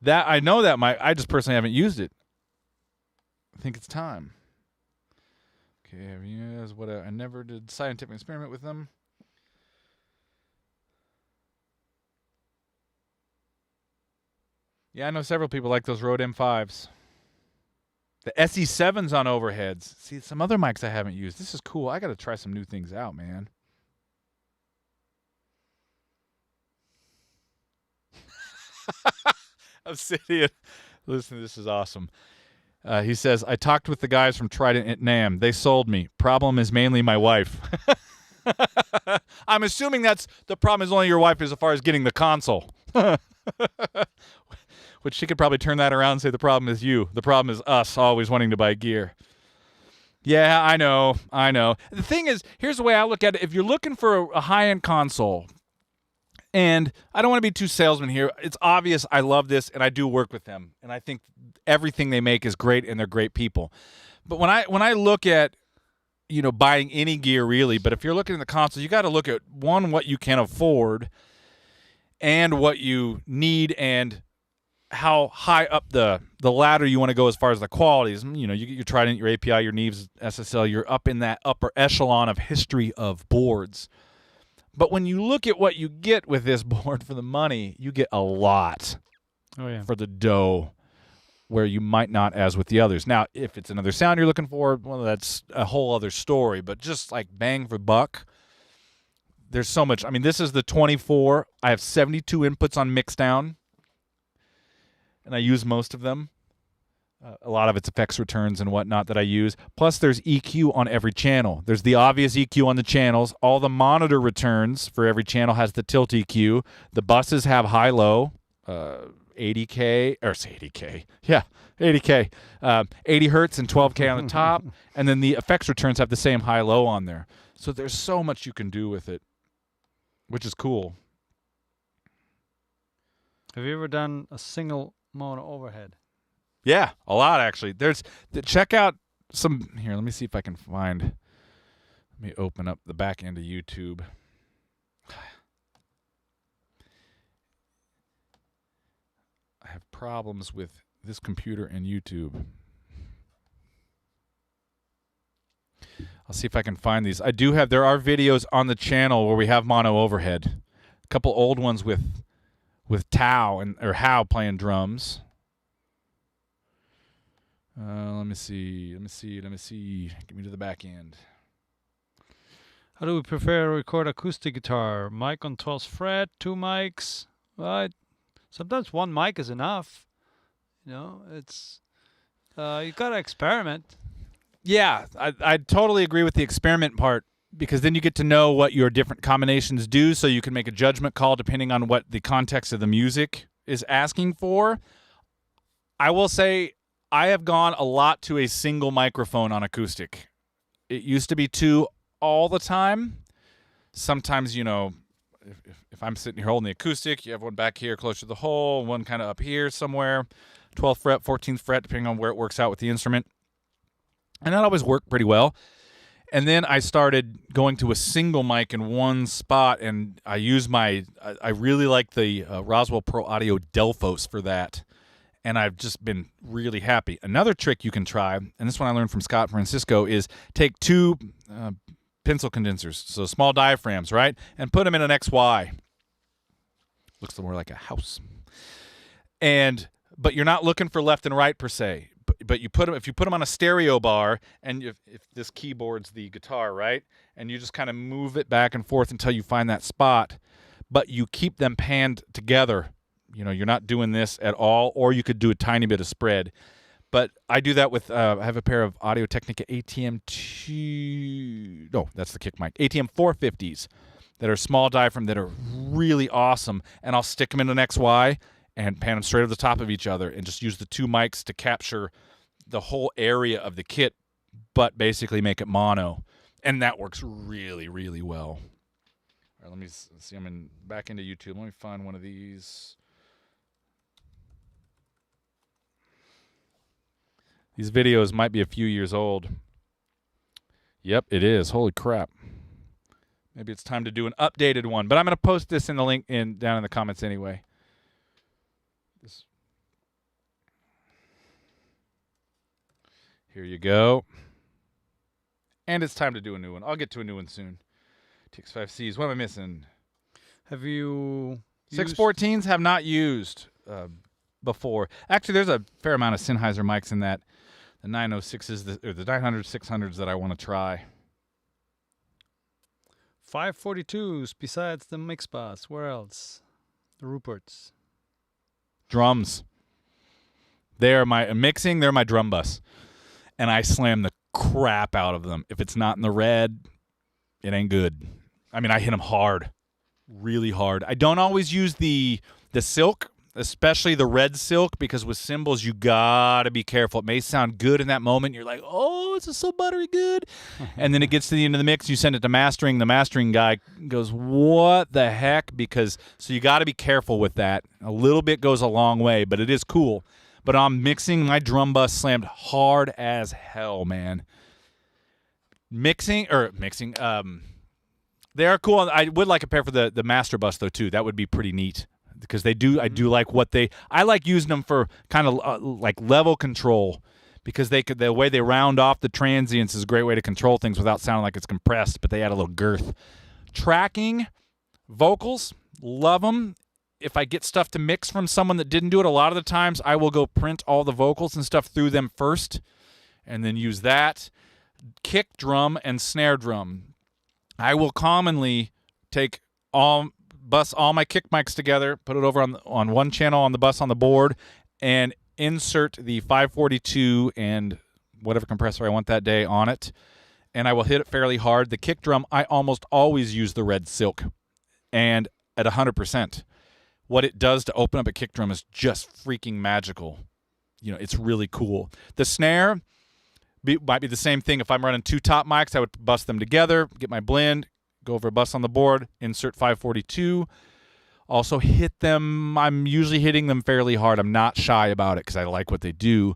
That, I know that mic. I just personally haven't used it. I think it's time. Okay, yes, what I never did scientific experiment with them. Yeah, I know several people like those Rode M5s. The SE7s on overheads. See, some other mics I haven't used. This is cool. I got to try some new things out, man. Obsidian. Listen, this is awesome. He says, I talked with the guys from Trident at NAMM. They sold me. Problem is mainly my wife. I'm assuming that's the problem is only your wife as far as getting the console. Which she could probably turn that around and say the problem is you. The problem is us always wanting to buy gear. Yeah, I know. The thing is, here's the way I look at it. If you're looking for a high-end console, and I don't want to be too salesman here. It's obvious I love this, and I do work with them. And I think everything they make is great, and they're great people. But when I look at, buying any gear really, but if you're looking at the console, you got to look at, one, what you can afford, and what you need, and how high up the ladder you want to go as far as the qualities. You get your Trident, your API, your Neves, SSL. You're up in that upper echelon of history of boards. But when you look at what you get with this board for the money, you get a lot for the dough, where you might not as with the others. Now, if it's another sound you're looking for, well, that's a whole other story. But just like bang for buck, there's so much. I mean, this is the 24. I have 72 inputs on Mixdown, and I use most of them. A lot of it's effects returns and whatnot that I use. Plus, there's EQ on every channel. There's the obvious EQ on the channels. All the monitor returns for every channel has the tilt EQ. The buses have high-low, 80K, or say 80K. Yeah, 80K. 80 hertz and 12K on the top. And then the effects returns have the same high-low on there. So there's so much you can do with it, which is cool. Have you ever done a single mono overhead? Yeah, a lot actually. Check out some here. Let me see if I can find. Let me open up the back end of YouTube. I have problems with this computer and YouTube. I'll see if I can find these. There are videos on the channel where we have mono overhead. A couple old ones with Tao or How playing drums. Let me see. Get me to the back end. How do we prefer to record acoustic guitar? Mic on 12th fret, 2 mics. Right. Sometimes one mic is enough. You know, it's you gotta experiment. Yeah, I totally agree with the experiment part, because then you get to know what your different combinations do, so you can make a judgment call depending on what the context of the music is asking for. I will say I have gone a lot to a single microphone on acoustic. It used to be two all the time. Sometimes, you know, if I'm sitting here holding the acoustic, you have one back here closer to the hole, one kind of up here somewhere, 12th fret, 14th fret, depending on where it works out with the instrument. And that always worked pretty well. And then I started going to a single mic in one spot, and I really like the Roswell Pro Audio Delphos for that. And I've just been really happy. Another trick you can try, and this one I learned from Scott Francisco, is take two pencil condensers, so small diaphragms, right? And put them in an XY. Looks more like a house. But you're not looking for left and right per se. But you put them, if you put them on a stereo bar, and if this keyboard's the guitar, right? And you just kind of move it back and forth until you find that spot, but you keep them panned together. You know, you're not doing this at all, or you could do a tiny bit of spread. But I do that with, I have a pair of Audio-Technica that's the kick mic, ATM 450s that are small diaphragm that are really awesome, and I'll stick them in an XY and pan them straight over the top of each other and just use the two mics to capture the whole area of the kit, but basically make it mono. And that works really, really well. All right, let me see. I'm back into YouTube. Let me find one of these. These videos might be a few years old. Yep, it is. Holy crap. Maybe it's time to do an updated one. But I'm going to post this in the link down in the comments anyway. Here you go. And it's time to do a new one. I'll get to a new one soon. TX5Cs. What am I missing? Have you 614s have not used before. Actually, there's a fair amount of Sennheiser mics in that. The 906s, or the 900 600s that I want to try. 542s besides the mix bus? Where else? The Ruperts. Drums. They're my mixing. They're my drum bus. And I slam the crap out of them. If it's not in the red, it ain't good. I mean, I hit them hard, really hard. I don't always use the silk, especially the red silk, because with cymbals, you gotta be careful. It may sound good in that moment. You're like, oh, this is so buttery good. And then it gets to the end of the mix, you send it to mastering. The mastering guy goes, what the heck? So you gotta be careful with that. A little bit goes a long way, but it is cool. But I'm mixing, my drum bus slammed hard as hell, man. Mixing, they are cool. I would like a pair for the master bus, though, too. That would be pretty neat, because I do like I like using them for kind of like level control, because the way they round off the transients is a great way to control things without sounding like it's compressed, but they add a little girth. Tracking, vocals, love them. If I get stuff to mix from someone that didn't do it, a lot of the times I will go print all the vocals and stuff through them first and then use that. Kick drum and snare drum. I will commonly bus all my kick mics together, put it over on one channel on the bus on the board, and insert the 542 and whatever compressor I want that day on it, and I will hit it fairly hard. The kick drum, I almost always use the red silk, and at 100%. What it does to open up a kick drum is just freaking magical. You know, it's really cool. The snare might be the same thing. If I'm running two top mics, I would bus them together, get my blend, go over a bus on the board, insert 542. Also hit them. I'm usually hitting them fairly hard. I'm not shy about it because I like what they do.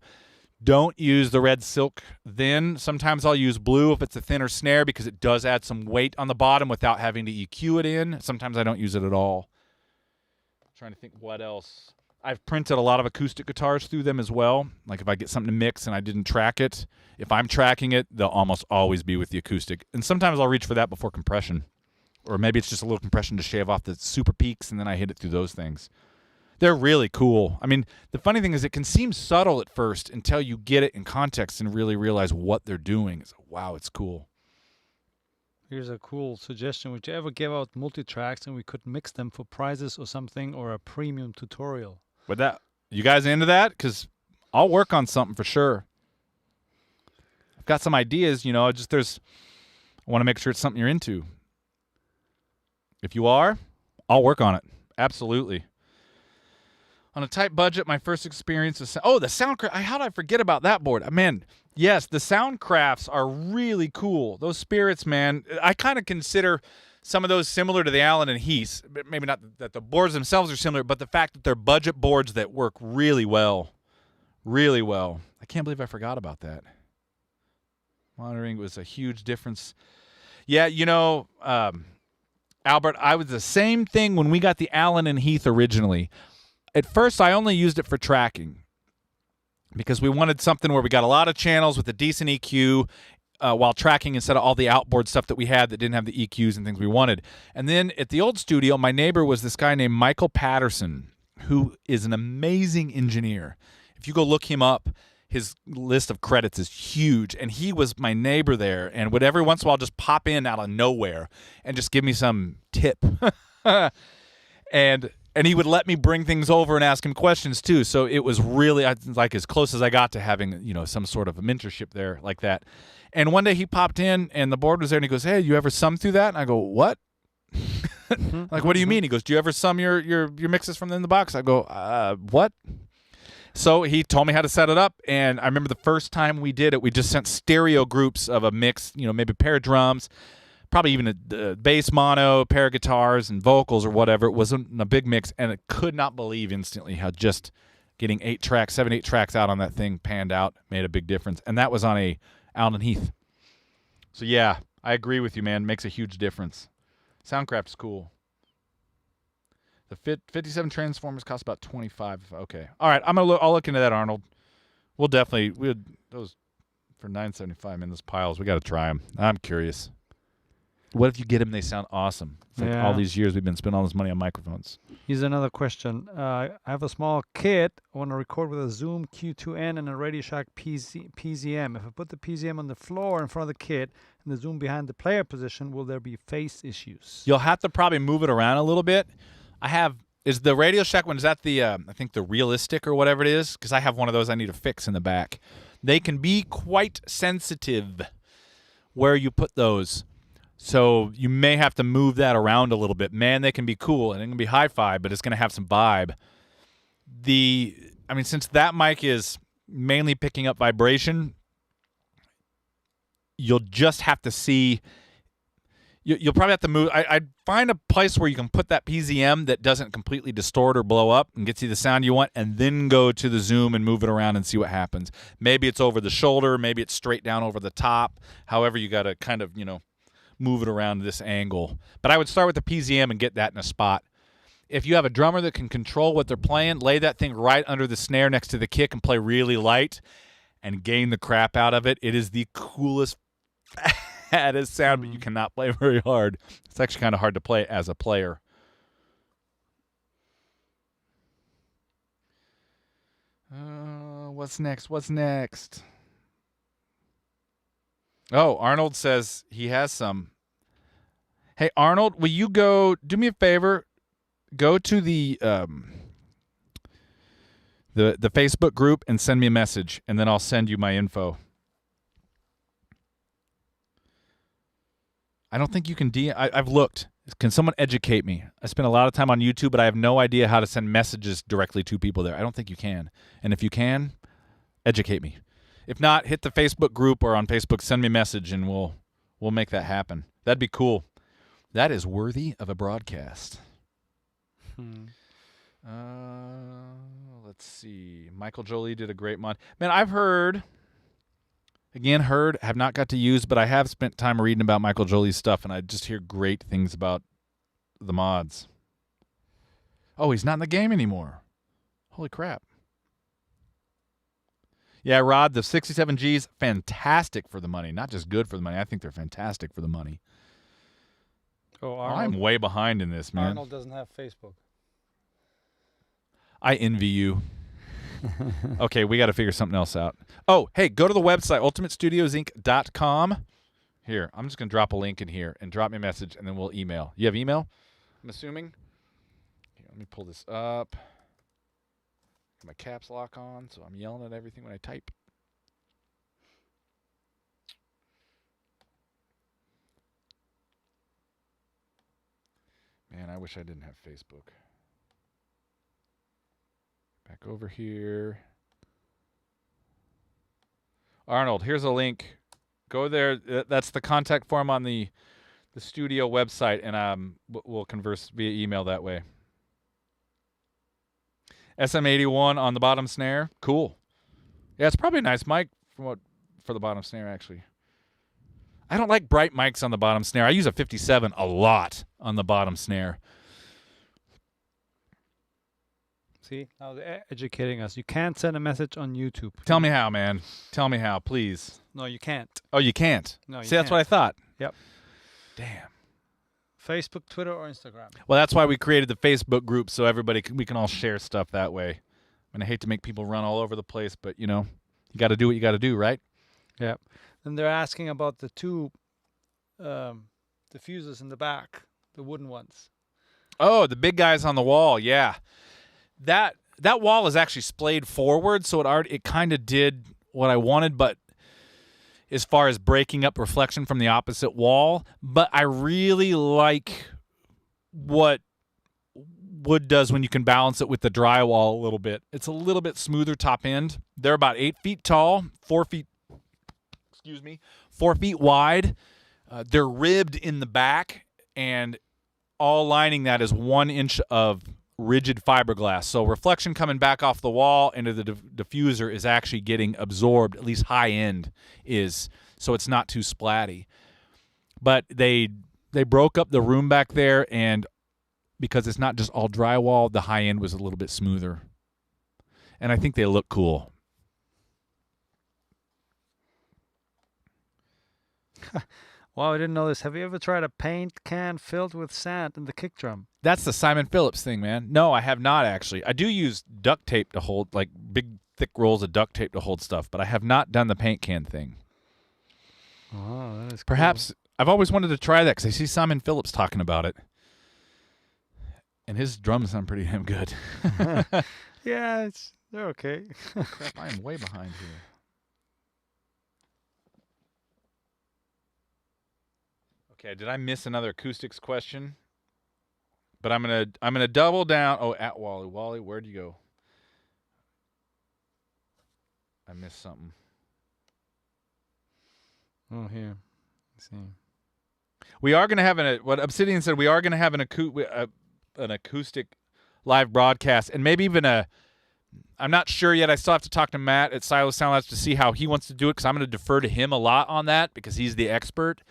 Don't use the red silk then. Sometimes I'll use blue if it's a thinner snare, because it does add some weight on the bottom without having to EQ it in. Sometimes I don't use it at all. Trying to think what else. I've printed a lot of acoustic guitars through them as well. Like if I get something to mix and I didn't track it, if I'm tracking it, they'll almost always be with the acoustic. And sometimes I'll reach for that before compression. Or maybe it's just a little compression to shave off the super peaks, and then I hit it through those things. They're really cool. I mean, the funny thing is it can seem subtle at first until you get it in context and really realize what they're doing. It's wow, it's cool. Here's a cool suggestion. Would you ever give out multi-tracks and we could mix them for prizes or something, or a premium tutorial? But you guys into that? Because I'll work on something for sure. I've got some ideas, you know, I want to make sure it's something you're into. If you are, I'll work on it. Absolutely. On a tight budget, my first experience is... Oh, the Soundcraft. How did I forget about that board? Man, yes, the Soundcrafts are really cool. Those Spirits, man, I kind of consider some of those similar to the Allen and Heath. Maybe not that the boards themselves are similar, but the fact that they're budget boards that work really well. Really well. I can't believe I forgot about that. Monitoring was a huge difference. Yeah, you know, Albert, I was the same thing when we got the Allen and Heath originally. At first, I only used it for tracking because we wanted something where we got a lot of channels with a decent EQ while tracking instead of all the outboard stuff that we had that didn't have the EQs and things we wanted. And then at the old studio, my neighbor was this guy named Michael Patterson, who is an amazing engineer. If you go look him up, his list of credits is huge, and he was my neighbor there and would every once in a while just pop in out of nowhere and just give me some tip. And he would let me bring things over and ask him questions too. So it was really like as close as I got to having, you know, some sort of a mentorship there like that. And one day he popped in and the board was there and he goes, "Hey, you ever sum through that?" And I go, "What?" Like, "What do you mean?" He goes, "Do you ever sum your mixes from in the box?" I go, "What?" So he told me how to set it up, and I remember the first time we did it, we just sent stereo groups of a mix, you know, maybe a pair of drums, probably even a bass mono, pair of guitars, and vocals or whatever. It wasn't a big mix, and I could not believe instantly how just getting 8 tracks out on that thing panned out made a big difference. And that was on a Allen and Heath. So, yeah, I agree with you, man. Makes a huge difference. Soundcraft's cool. The 57 Transformers cost about $25. Okay. All right, I'll look into that, Arnold. We'll definitely those for $9.75 in those piles. We got to try them. I'm curious. What if you get them? They sound awesome. It's like all these years we've been spending all this money on microphones. Here's another question. I have a small kit. I want to record with a Zoom Q2N and a Radio Shack PZM. If I put the PZM on the floor in front of the kit and the Zoom behind the player position, will there be phase issues? You'll have to probably move it around a little bit. Is the Radio Shack one, is that the, I think the Realistic or whatever it is? Because I have one of those I need to fix in the back. They can be quite sensitive where you put those. So you may have to move that around a little bit. Man, they can be cool, and it can be hi-fi, but it's going to have some vibe. Since that mic is mainly picking up vibration, you'll just have to see... You'll probably have to move. I'd find a place where you can put that PZM that doesn't completely distort or blow up and gets you the sound you want, and then go to the Zoom and move it around and see what happens. Maybe it's over the shoulder. Maybe it's straight down over the top. However, you got to kind of, move it around this angle. But I would start with the PZM and get that in a spot. If you have a drummer that can control what they're playing, lay that thing right under the snare next to the kick and play really light and gain the crap out of it. It is the coolest fattest sound, but you cannot play very hard. It's actually kind of hard to play as a player. What's next? Oh, Arnold says he has some. Hey, Arnold, will you do me a favor? Go to the Facebook group and send me a message, and then I'll send you my info. I don't think you can I've looked. Can someone educate me? I spend a lot of time on YouTube, but I have no idea how to send messages directly to people there. I don't think you can. And if you can, educate me. If not, hit the Facebook group or on Facebook, send me a message, and we'll make that happen. That'd be cool. That is worthy of a broadcast. Let's see. Michael Jolie did a great mod. Man, I've heard... Again, have not got to use, but I have spent time reading about Michael Jolie's stuff, and I just hear great things about the mods. Oh, he's not in the game anymore. Holy crap. Yeah, Rod, the 67Gs, fantastic for the money. Not just good for the money. I think they're fantastic for the money. Oh, I'm way behind in this, man. Arnold doesn't have Facebook. I envy you. Okay, we got to figure something else out. Oh, hey, go to the website, ultimatestudios.com. Here, I'm just going to drop a link in here and drop me a message, and then we'll email. You have email, I'm assuming? Here, let me pull this up. my caps lock on, so I'm yelling at everything when I type. Man, I wish I didn't have Facebook. Back over here. Arnold, here's a link. Go there. That's the contact form on the studio website, and we'll converse via email that way. SM81 on the bottom snare. Cool. Yeah, it's probably a nice mic for the bottom snare, actually. I don't like bright mics on the bottom snare. I use a 57 a lot on the bottom snare. See, now they're educating us. You can't send a message on YouTube. Tell me how, man. Tell me how, please. No, you can't. Oh, you can't? No, you See, that's can't. what I thought. Yep. Damn. Facebook, Twitter, or Instagram. Well, that's why we created the Facebook group, so we can all share stuff that way. And I hate to make people run all over the place, but, you got to do what you got to do, right? Yep. Then they're asking about the two diffusers in the back, the wooden ones. Oh, the big guys on the wall, yeah. That wall is actually splayed forward, so it kind of did what I wanted, but as far as breaking up reflection from the opposite wall. But I really like what wood does when you can balance it with the drywall a little bit. It's a little bit smoother top end. They're about 8 feet tall, 4 feet wide. They're ribbed in the back, and all lining that is 1 inch of rigid fiberglass. So reflection coming back off the wall into the diffuser is actually getting absorbed, at least high end is, so it's not too splatty. But they broke up the room back there, and because it's not just all drywall, the high end was a little bit smoother. And I think they look cool. Wow, I didn't know this. Have you ever tried a paint can filled with sand in the kick drum? That's the Simon Phillips thing, man. No, I have not actually. I do use duct tape to hold, like big, thick rolls of duct tape to hold stuff, but I have not done the paint can thing. Oh, that is Perhaps cool. I've always wanted to try that because I see Simon Phillips talking about it. And his drums sound pretty damn good. Yeah, they're okay. Crap, I am way behind here. Okay, did I miss another acoustics question? But I'm gonna double down. Oh, at Wally. Wally, where'd you go? I missed something. Oh, here. Let's see. We are gonna have what Obsidian said. We are gonna have an acoustic live broadcast, and maybe even I'm not sure yet. I still have to talk to Matt at Silo Sound Labs to see how he wants to do it, because I'm going to defer to him a lot on that because he's the expert.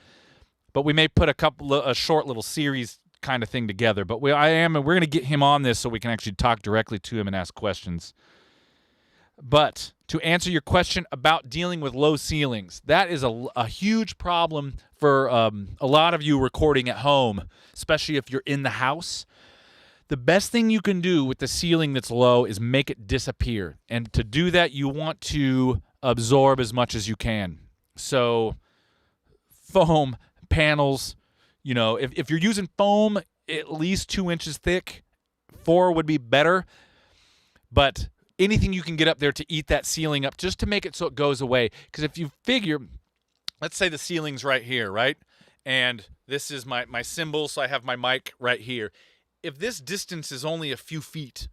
But we may put a short little series kind of thing together. But we're going to get him on this so we can actually talk directly to him and ask questions. But to answer your question about dealing with low ceilings, that is a huge problem for a lot of you recording at home, especially if you're in the house. The best thing you can do with the ceiling that's low is make it disappear. And to do that, you want to absorb as much as you can. So foam, panels, if you're using foam at least 2 inches thick, 4 would be better. But anything you can get up there to eat that ceiling up just to make it so it goes away. Because if you figure, let's say the ceiling's right here, right? And this is my cymbal, so I have my mic right here. If this distance is only a few feet,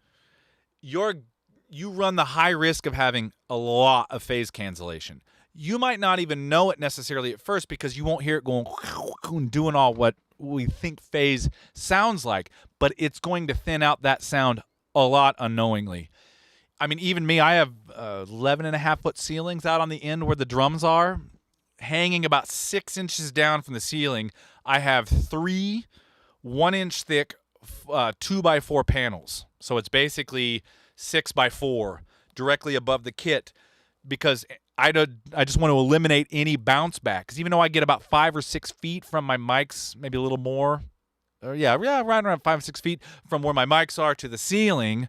you run the high risk of having a lot of phase cancellation. You might not even know it necessarily at first because you won't hear it going and doing all what we think phase sounds like, but it's going to thin out that sound a lot unknowingly. I mean, even me, I have 11.5-foot ceilings out on the end where the drums are, hanging about 6 inches down from the ceiling. I have 3 1-inch thick 2x4 panels. So it's basically 6x4 directly above the kit, because I just want to eliminate any bounce back. Because even though I get about 5 or 6 feet from my mics, maybe a little more, right around 5 or 6 feet from where my mics are to the ceiling,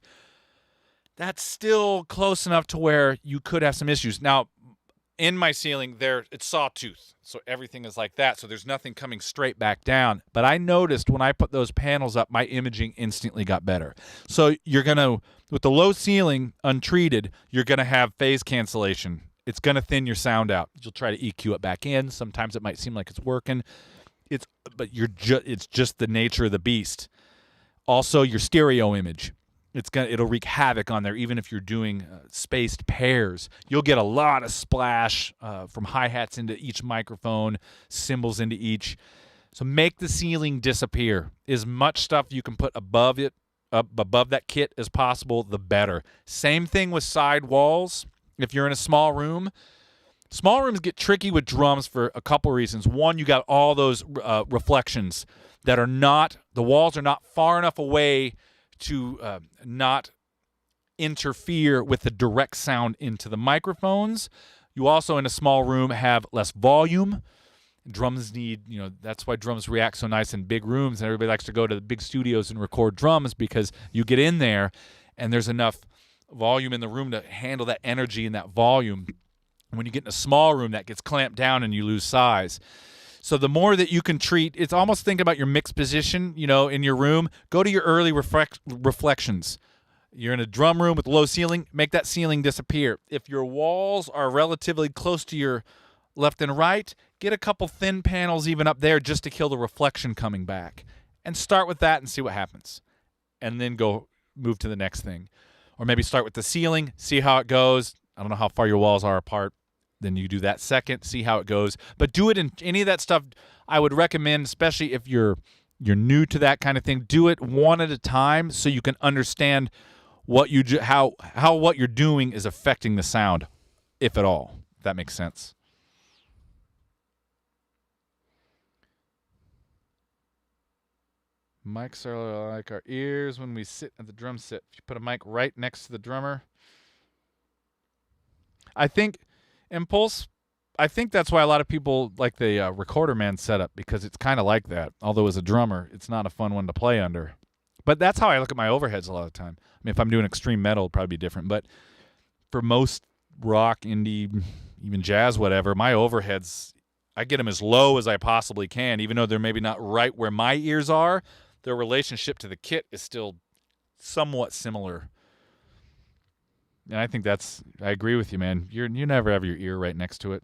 that's still close enough to where you could have some issues. Now, in my ceiling there, it's sawtooth, so everything is like that, so there's nothing coming straight back down. But I noticed when I put those panels up, my imaging instantly got better. So you're gonna, with the low ceiling untreated, you're gonna have phase cancellation. It's gonna thin your sound out. You'll try to EQ it back in. Sometimes it might seem like it's working. It's just the nature of the beast. Also, your stereo image. It'll wreak havoc on there, even if you're doing spaced pairs. You'll get a lot of splash from hi-hats into each microphone, cymbals into each. So make the ceiling disappear. As much stuff you can put above it, above that kit as possible, the better. Same thing with side walls. If you're in a small room, small rooms get tricky with drums for a couple reasons. One, you got all those reflections that are not, the walls are not far enough away to not interfere with the direct sound into the microphones. You also, in a small room, have less volume. Drums need, that's why drums react so nice in big rooms, and everybody likes to go to the big studios and record drums, because you get in there and there's enough volume in the room to handle that energy and that volume. When you get in a small room, that gets clamped down and you lose size. So the more that you can treat, it's almost think about your mix position, in your room. Go to your early reflections. You're in a drum room with low ceiling, make that ceiling disappear. If your walls are relatively close to your left and right, get a couple thin panels even up there just to kill the reflection coming back. And start with that and see what happens. And then move to the next thing. Or maybe start with the ceiling, see how it goes. I don't know how far your walls are apart. Then you do that second, see how it goes. But do it in any of that stuff. I would recommend, especially if you're new to that kind of thing, do it one at a time so you can understand what how what you're doing is affecting the sound, if at all. If that makes sense. Mics are like our ears when we sit at the drum sit. If you put a mic right next to the drummer, I think Impulse, I think that's why a lot of people like the Recorder Man setup, because it's kind of like that. Although as a drummer, it's not a fun one to play under. But that's how I look at my overheads a lot of the time. I mean, if I'm doing extreme metal, it'll probably be different. But for most rock, indie, even jazz, whatever, my overheads, I get them as low as I possibly can, even though they're maybe not right where my ears are. Their relationship to the kit is still somewhat similar. And I think I agree with you, man. You never have your ear right next to it.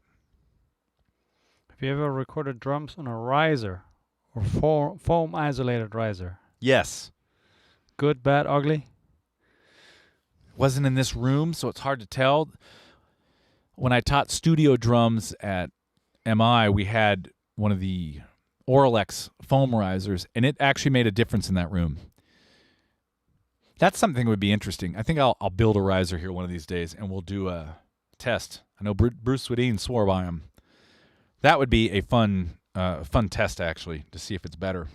Have you ever recorded drums on a riser or foam isolated riser? Yes. Good, bad, ugly? Wasn't in this room, so it's hard to tell. When I taught studio drums at MI, we had one of the Auralex foam risers, and it actually made a difference in that room. That's something that would be interesting. I think I'll build a riser here one of these days, and we'll do a test. I know Bruce Swedien swore by him. That would be a fun test, actually, to see if it's better.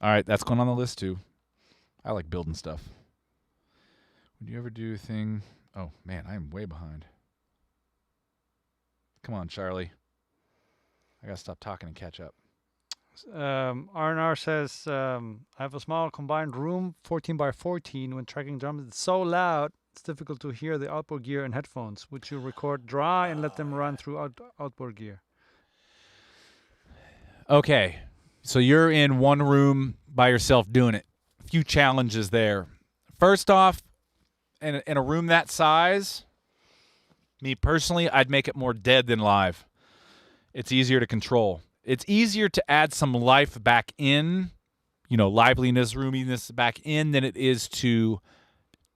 All right, that's going on the list, too. I like building stuff. Would you ever do a thing? Oh, man, I am way behind. Come on, Charlie. I got to stop talking and catch up. R&R says, I have a small combined room, 14 by 14. When tracking drums, it's so loud, it's difficult to hear the outboard gear and headphones. Would you record dry and let them run through outboard gear? Okay, so you're in one room by yourself doing it. A few challenges there. First off, in a room that size, me personally, I'd make it more dead than live. It's easier to control. It's easier to add some life back in, liveliness, roominess back in, than it is to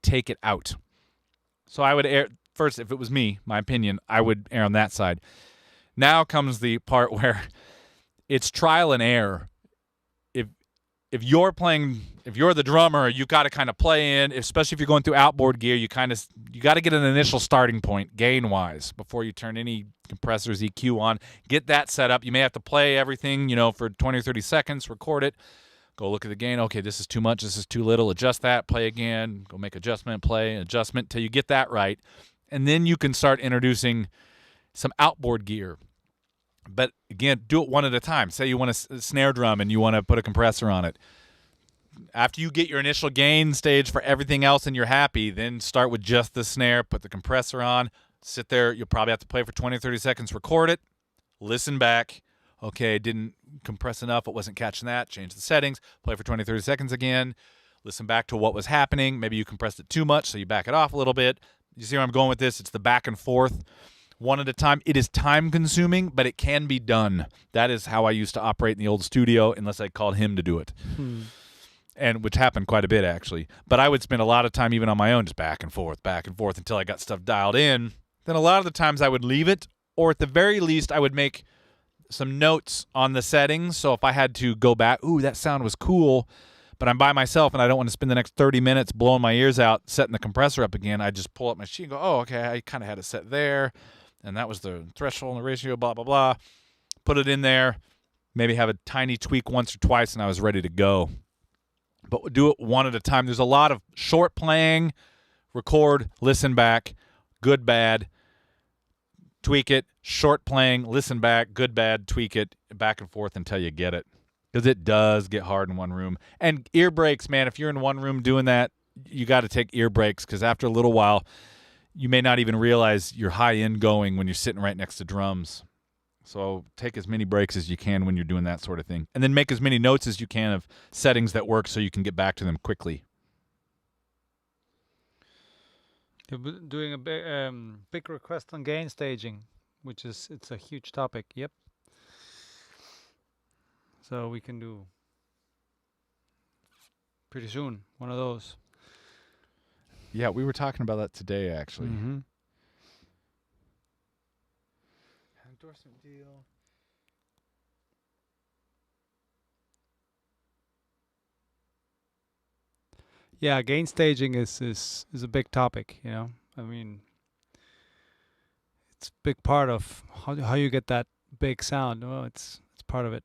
take it out. So I would first, if it was me, my opinion, I would err on that side. Now comes the part where it's trial and error. If you're the drummer, you got to kind of play in, especially if you're going through outboard gear, you got to get an initial starting point gain-wise before you turn any compressors, EQ on. Get that set up. You may have to play everything, for 20 or 30 seconds, record it, go look at the gain. Okay, this is too much, this is too little. Adjust that, play again, go make adjustment, play, adjustment till you get that right. And then you can start introducing some outboard gear. But again, do it one at a time. Say you want a snare drum and you want to put a compressor on it. After you get your initial gain stage for everything else and you're happy, then start with just the snare, put the compressor on, Sit there. You'll probably have to play for 20 or 30 seconds, record it, listen back. Okay, didn't compress enough. It wasn't catching that. Change the settings. Play for 20, 30 seconds again. Listen back to what was happening. Maybe you compressed it too much, so you back it off a little bit. You see where I'm going with this? It's the back and forth, one at a time. It is time-consuming, but it can be done. That is how I used to operate in the old studio, unless I called him to do it. And which happened quite a bit, actually. But I would spend a lot of time even on my own, just back and forth until I got stuff dialed in. Then a lot of the times I would leave it, or at the very least I would make some notes on the settings. So if I had to go back, ooh, that sound was cool, but I'm by myself and I don't want to spend the next 30 minutes blowing my ears out setting the compressor up again, I just pull up my sheet and go, oh, okay, I kind of had it set there, and that was the threshold and the ratio, blah, blah, blah. Put it in there, maybe have a tiny tweak once or twice, and I was ready to go. But do it one at a time. There's a lot of short playing, record, listen back, good, bad, tweak it, short playing, listen back, good, bad, tweak it, back and forth until you get it. Because it does get hard in one room. And ear breaks, man, if you're in one room doing that, you got to take ear breaks, because after a little while, you may not even realize you're high end going when you're sitting right next to drums. So take as many breaks as you can when you're doing that sort of thing. And then make as many notes as you can of settings that work so you can get back to them quickly. You're doing a big request on gain staging, which it's a huge topic. Yep. So we can do pretty soon one of those. Yeah, we were talking about that today, actually. Mm-hmm. Endorsement deal. Yeah, gain staging is a big topic, you know. I mean, it's a big part of how you get that big sound. Well, it's part of it.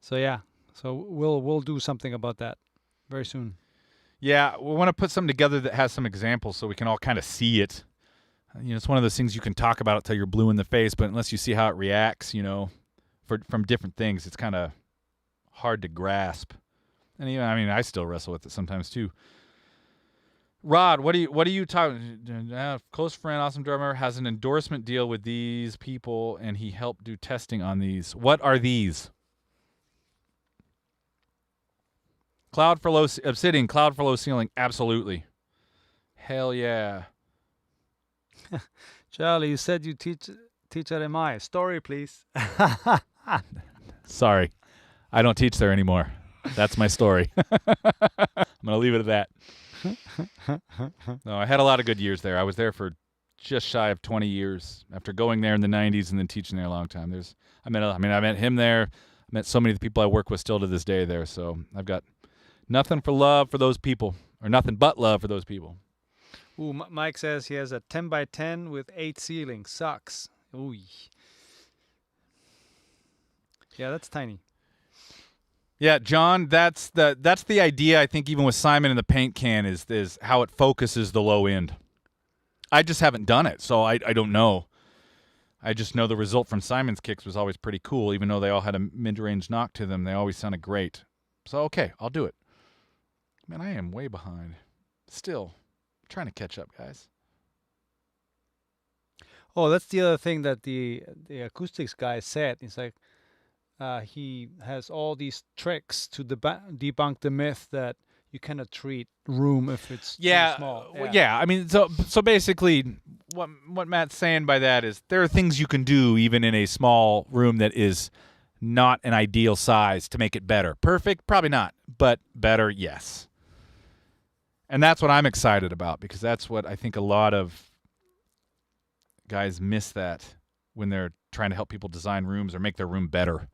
So yeah, so we'll do something about that very soon. Yeah, we want to put something together that has some examples so we can all kind of see it. You know, it's one of those things you can talk about it till you're blue in the face, but unless you see how it reacts, you know, from different things, it's kind of hard to grasp. And even, I mean, I still wrestle with it sometimes too. Rod, what are you talking? Close friend, awesome drummer, has an endorsement deal with these people, and he helped do testing on these. What are these? Cloud for low Obsidian, cloud for low ceiling, absolutely. Hell yeah. Charlie, you said you teach at MI. Story, please. Sorry, I don't teach there anymore. That's my story. I'm gonna leave it at that. No, I had a lot of good years there. I was there for just shy of 20 years after going there in the 90s and then teaching there a long time. I met him there. I met so many of the people I work with still to this day there. So I've got nothing for love for those people, or nothing but love for those people. Ooh, Mike says he has a 10 by 10 with 8 ceilings. Sucks. Ooh. Yeah, that's tiny. Yeah, John, that's the idea. I think even with Simon and the paint can is how it focuses the low end. I just haven't done it, so I don't know. I just know the result from Simon's kicks was always pretty cool, even though they all had a mid-range knock to them. They always sounded great. So okay, I'll do it. Man, I am way behind. Still trying to catch up, guys. Oh, that's the other thing that the acoustics guy said. It's like he has all these tricks to debunk the myth that you cannot treat room if it's too small. Yeah. I mean, so basically, what Matt's saying by that is there are things you can do even in a small room that is not an ideal size to make it better. Perfect? Probably not, but better, yes. And that's what I'm excited about, because that's what I think a lot of guys miss, that when they're trying to help people design rooms or make their room better.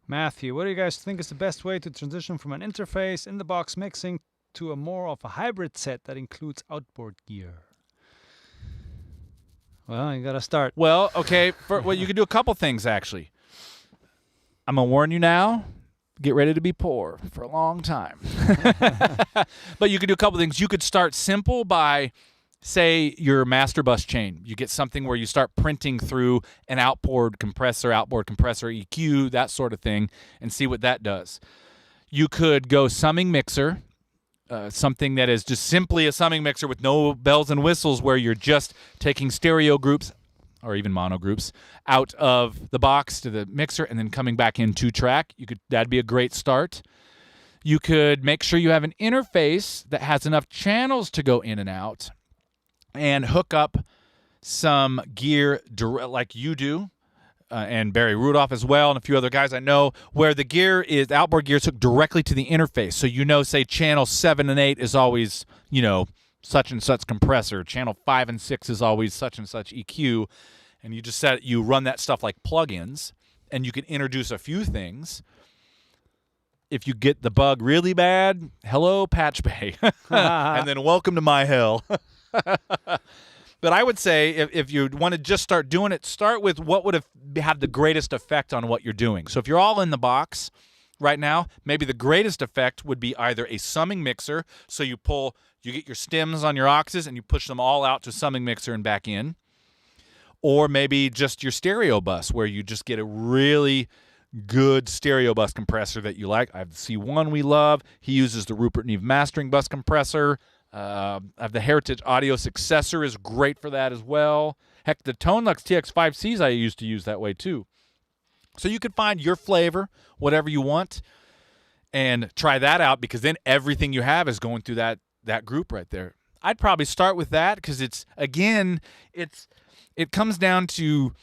Matthew, what do you guys think is the best way to transition from an interface in the box mixing to a more of a hybrid set that includes outboard gear? Well, you gotta start. Well, okay, you can do a couple things, actually. I'm gonna warn you now. Get ready to be poor for a long time. But you could do a couple things. You could start simple by, say, your master bus chain. You get something where you start printing through an outboard compressor, EQ, that sort of thing, and see what that does. You could go summing mixer, something that is just simply a summing mixer with no bells and whistles, where you're just taking stereo groups or even mono groups out of the box to the mixer and then coming back in 2-track. That'd be a great start. You could make sure you have an interface that has enough channels to go in and out, and hook up some gear like you do, and Barry Rudolph as well, and a few other guys I know, where the gear is, the outboard gear is hooked directly to the interface. So say channel 7 and 8 is always, such and such compressor. Channel 5 and 6 is always such and such EQ. And you run that stuff like plugins, and you can introduce a few things. If you get the bug really bad, hello, Patch Bay. And then welcome to my hell. But I would say if you want to just start doing it, start with what would have the greatest effect on what you're doing. So if you're all in the box right now, maybe the greatest effect would be either a summing mixer. So you get your stems on your auxes and you push them all out to summing mixer and back in. Or maybe just your stereo bus, where you just get a really good stereo bus compressor that you like. I have the C1 we love. He uses the Rupert Neve mastering bus compressor. I have the Heritage Audio Successor is great for that as well. Heck, the Tonelux TX5Cs I used to use that way too. So you can find your flavor, whatever you want, and try that out, because then everything you have is going through that group right there. I'd probably start with that, because it comes down to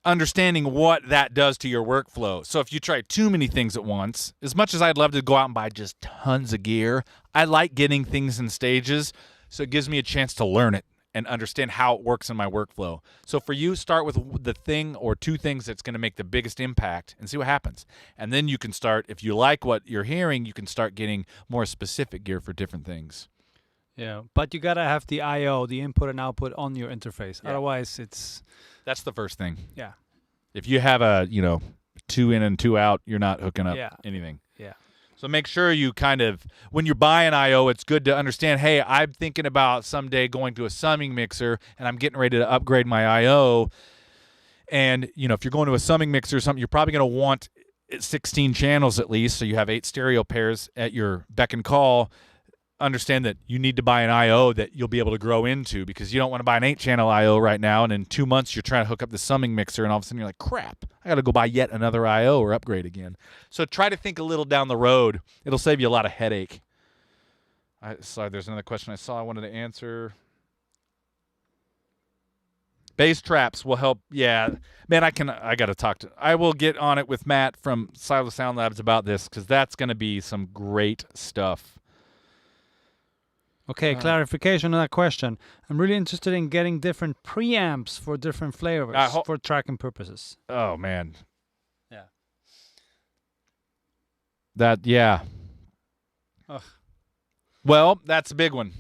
understanding what that does to your workflow. So if you try too many things at once, as much as I'd love to go out and buy just tons of gear, I like getting things in stages, so it gives me a chance to learn it and understand how it works in my workflow. So for you, start with the thing or two things that's going to make the biggest impact and see what happens. And then you can start, if you like what you're hearing, you can start getting more specific gear for different things. Yeah, but you gotta have the I/O, the input and output, on your interface. Yeah. Otherwise, that's the first thing. Yeah. If you have a 2 in and 2 out, you're not hooking up anything. Yeah. So make sure you when you're buying I/O, it's good to understand, hey, I'm thinking about someday going to a summing mixer, and I'm getting ready to upgrade my I/O. And if you're going to a summing mixer or something, you're probably going to want 16 channels at least, so you have 8 stereo pairs at your beck and call. Understand that you need to buy an I/O that you'll be able to grow into, because you don't want to buy an 8-channel I/O right now, and in 2 months you're trying to hook up the summing mixer, and all of a sudden you're like, crap, I got to go buy yet another I/O or upgrade again. So try to think a little down the road. It'll save you a lot of headache. Sorry, there's another question I saw I wanted to answer. Bass traps will help. Yeah, man, I got to talk to. I will get on it with Matt from Silo Sound Labs about this, because that's going to be some great stuff. Okay, clarification on that question. I'm really interested in getting different preamps for different flavors for tracking purposes. Oh, man. Yeah. Yeah. Ugh. Well, that's a big one.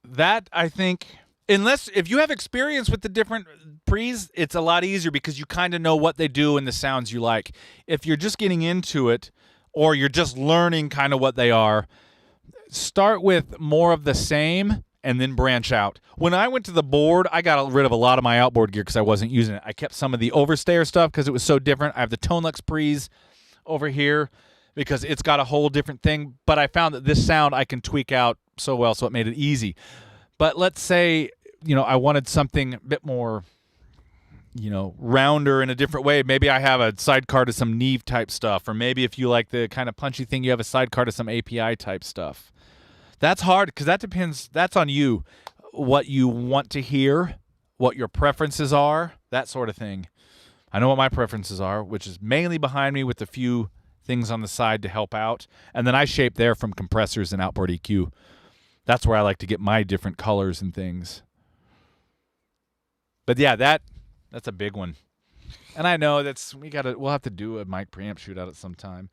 That, I think, if you have experience with the different pre's, it's a lot easier, because you kind of know what they do and the sounds you like. If you're just getting into it, or you're just learning kind of what they are, start with more of the same and then branch out. When I went to the board, I got rid of a lot of my outboard gear because I wasn't using it. I kept some of the overstayer stuff because it was so different. I have the Tonelux pre's over here because it's got a whole different thing, but I found that this sound I can tweak out so well, so it made it easy. But let's say, I wanted something a bit more, rounder in a different way. Maybe I have a sidecar to some Neve type stuff, or maybe if you like the kind of punchy thing, you have a sidecar to some API type stuff. That's hard, because that depends. That's on you, what you want to hear, what your preferences are, that sort of thing. I know what my preferences are, which is mainly behind me with a few things on the side to help out, and then I shape there from compressors and outboard EQ. That's where I like to get my different colors and things. But yeah, that's a big one. And I know we'll have to do a mic preamp shootout at some time.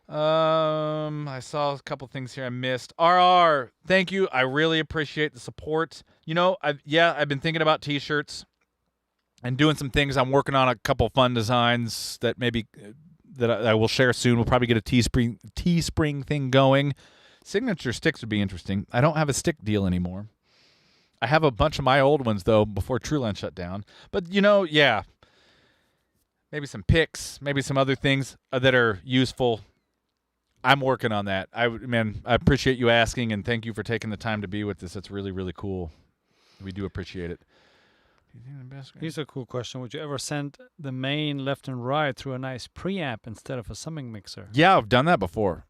I saw a couple things here I missed. RR, thank you. I really appreciate the support. I've been thinking about t-shirts and doing some things. I'm working on a couple fun designs that I will share soon. We'll probably get a Teespring thing going. Signature sticks would be interesting. I don't have a stick deal anymore. I have a bunch of my old ones, though, before Trueland shut down. But, maybe some picks, maybe some other things that are useful. I'm working on that. I appreciate you asking, and thank you for taking the time to be with us. It's really, really cool. We do appreciate it. Here's a cool question. Would you ever send the main left and right through a nice preamp instead of a summing mixer? Yeah, I've done that before.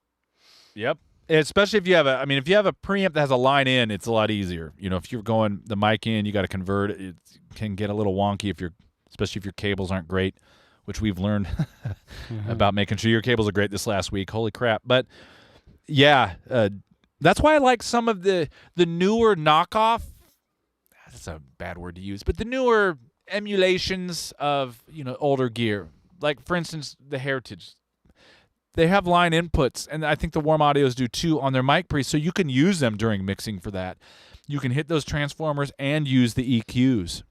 Yep. Especially if you have if you have a preamp that has a line in, it's a lot easier. If you're going the mic in, you got to convert it. It can get a little wonky especially if your cables aren't great, which we've learned about making sure your cables are great this last week. Holy crap. But yeah, that's why I like some of the newer knockoff. That's a bad word to use, but the newer emulations of older gear, like for instance the Heritage, they have line inputs, and I think the Warm Audios do too on their mic pre, so you can use them during mixing for that. You can hit those transformers and use the EQs.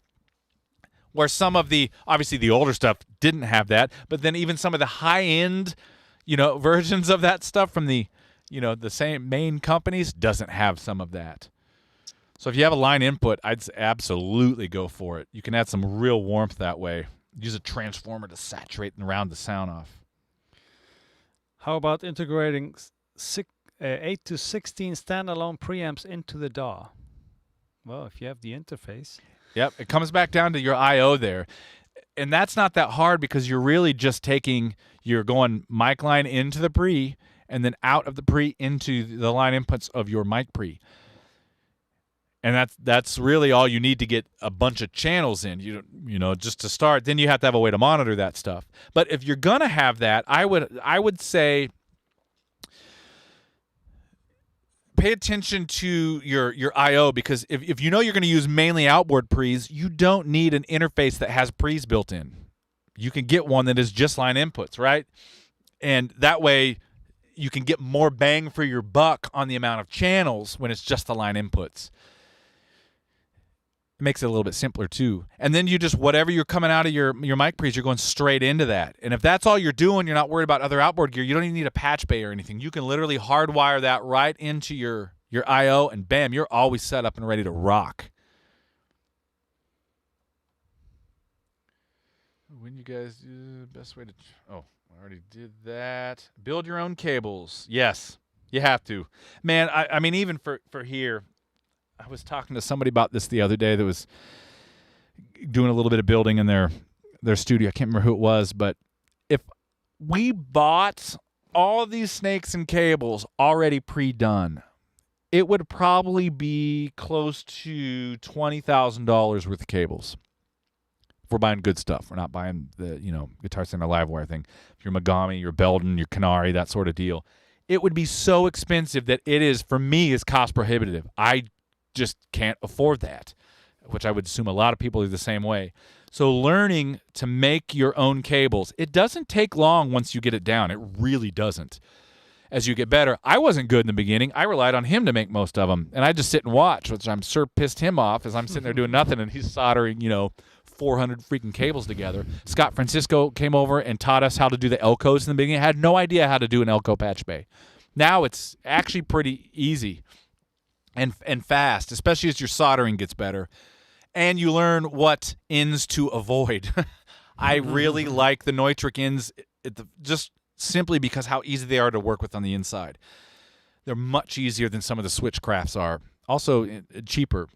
Where some of obviously the older stuff didn't have that, but then even some of the high end, versions of that stuff from the same main companies doesn't have some of that. So if you have a line input, I'd absolutely go for it. You can add some real warmth that way. Use a transformer to saturate and round the sound off. How about integrating 8 to 16 standalone preamps into the DAW? Well, if you have the interface. Yep, it comes back down to your I/O there. And that's not that hard because you're really just you're going mic line into the pre and then out of the pre into the line inputs of your mic pre. And that's really all you need to get a bunch of channels in, just to start. Then you have to have a way to monitor that stuff. But if you're going to have that, I would say pay attention to your I/O, because if you're going to use mainly outboard pre's, you don't need an interface that has pre's built in. You can get one that is just line inputs, right? And that way you can get more bang for your buck on the amount of channels when it's just the line inputs. It makes it a little bit simpler too. And then you just, whatever you're coming out of your mic pre's, you're going straight into that. And if that's all you're doing, you're not worried about other outboard gear, you don't even need a patch bay or anything. You can literally hardwire that right into your I/O, and bam, you're always set up and ready to rock. When you guys do the best way to... Oh, I already did that. Build your own cables. Yes, you have to. Man, I mean, even for here... I was talking to somebody about this the other day that was doing a little bit of building in their studio. I can't remember who it was, but if we bought all of these snakes and cables already pre-done, it would probably be close to $20,000 worth of cables. If we're buying good stuff, we're not buying the Guitar Center Livewire thing. If you're Megami, your Belden, your Canary, that sort of deal, it would be so expensive that it is, for me, is cost prohibitive. I just can't afford that, which I would assume a lot of people are the same way. So learning to make your own cables, it doesn't take long once you get it down. It really doesn't. As you get better, I wasn't good in the beginning. I relied on him to make most of them, and I just sit and watch, which I'm sure pissed him off as I'm sitting there doing nothing, and he's soldering, 400 freaking cables together. Scott Francisco came over and taught us how to do the Elcos in the beginning. I had no idea how to do an Elco patch bay. Now it's actually pretty easy and fast, especially as your soldering gets better. And you learn what ends to avoid. I really like the Neutrik ends just simply because how easy they are to work with on the inside. They're much easier than some of the Switchcrafts are. Also cheaper.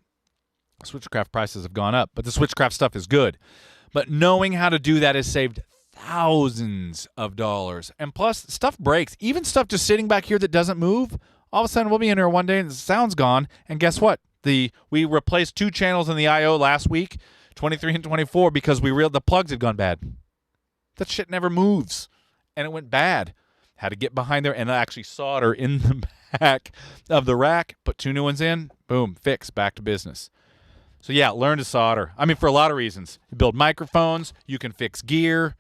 Switchcraft prices have gone up, but the Switchcraft stuff is good. But knowing how to do that has saved thousands of dollars. And plus, stuff breaks. Even stuff just sitting back here that doesn't move, all of a sudden we'll be in here one day and the sound's gone. And guess what? We replaced 2 channels in the I/O last week, 23 and 24, because the plugs had gone bad. That shit never moves. And it went bad. Had to get behind there and actually solder in the back of the rack, put 2 new ones in, boom, fix, back to business. So yeah, learn to solder. I mean, for a lot of reasons. You build microphones, you can fix gear.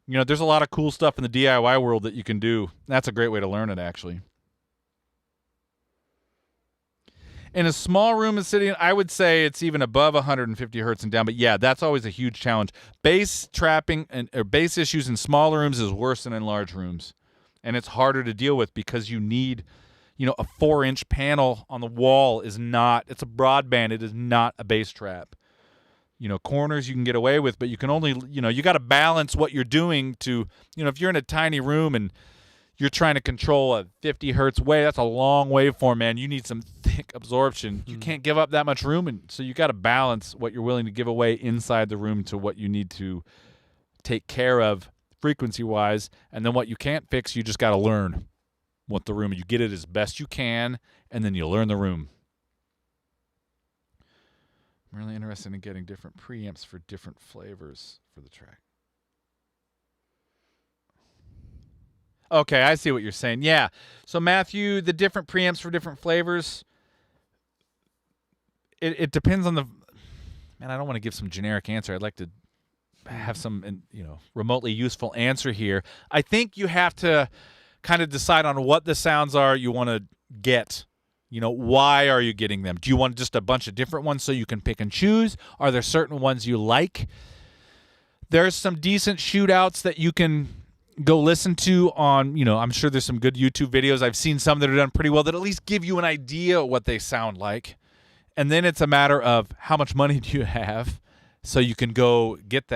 There's a lot of cool stuff in the DIY world that you can do. That's a great way to learn it, actually. In a small room in City, I would say it's even above 150 hertz and down. But yeah, that's always a huge challenge. Bass trapping or bass issues in smaller rooms is worse than in large rooms. And it's harder to deal with because you need, a 4-inch panel on the wall it's a broadband. It is not a bass trap. corners you can get away with, but you can only, you got to balance what you're doing to, if you're in a tiny room and you're trying to control a 50 hertz wave, that's a long waveform, man. You need some thick absorption. You can't give up that much room, and so you got to balance what you're willing to give away inside the room to what you need to take care of frequency-wise, and then what you can't fix, you just got to learn what the room, you get it as best you can, and then you learn the room. I'm really interested in getting different preamps for different flavors for the track. Okay, I see what you're saying. Yeah. So, Matthew, the different preamps for different flavors, it depends on the... Man, I don't want to give some generic answer. I'd like to have some, remotely useful answer here. I think you have to kind of decide on what the sounds are you want to get. Why are you getting them? Do you want just a bunch of different ones so you can pick and choose? Are there certain ones you like? There's some decent shootouts that you can go listen to on, I'm sure there's some good YouTube videos. I've seen some that are done pretty well that at least give you an idea of what they sound like. And then it's a matter of how much money do you have so you can go get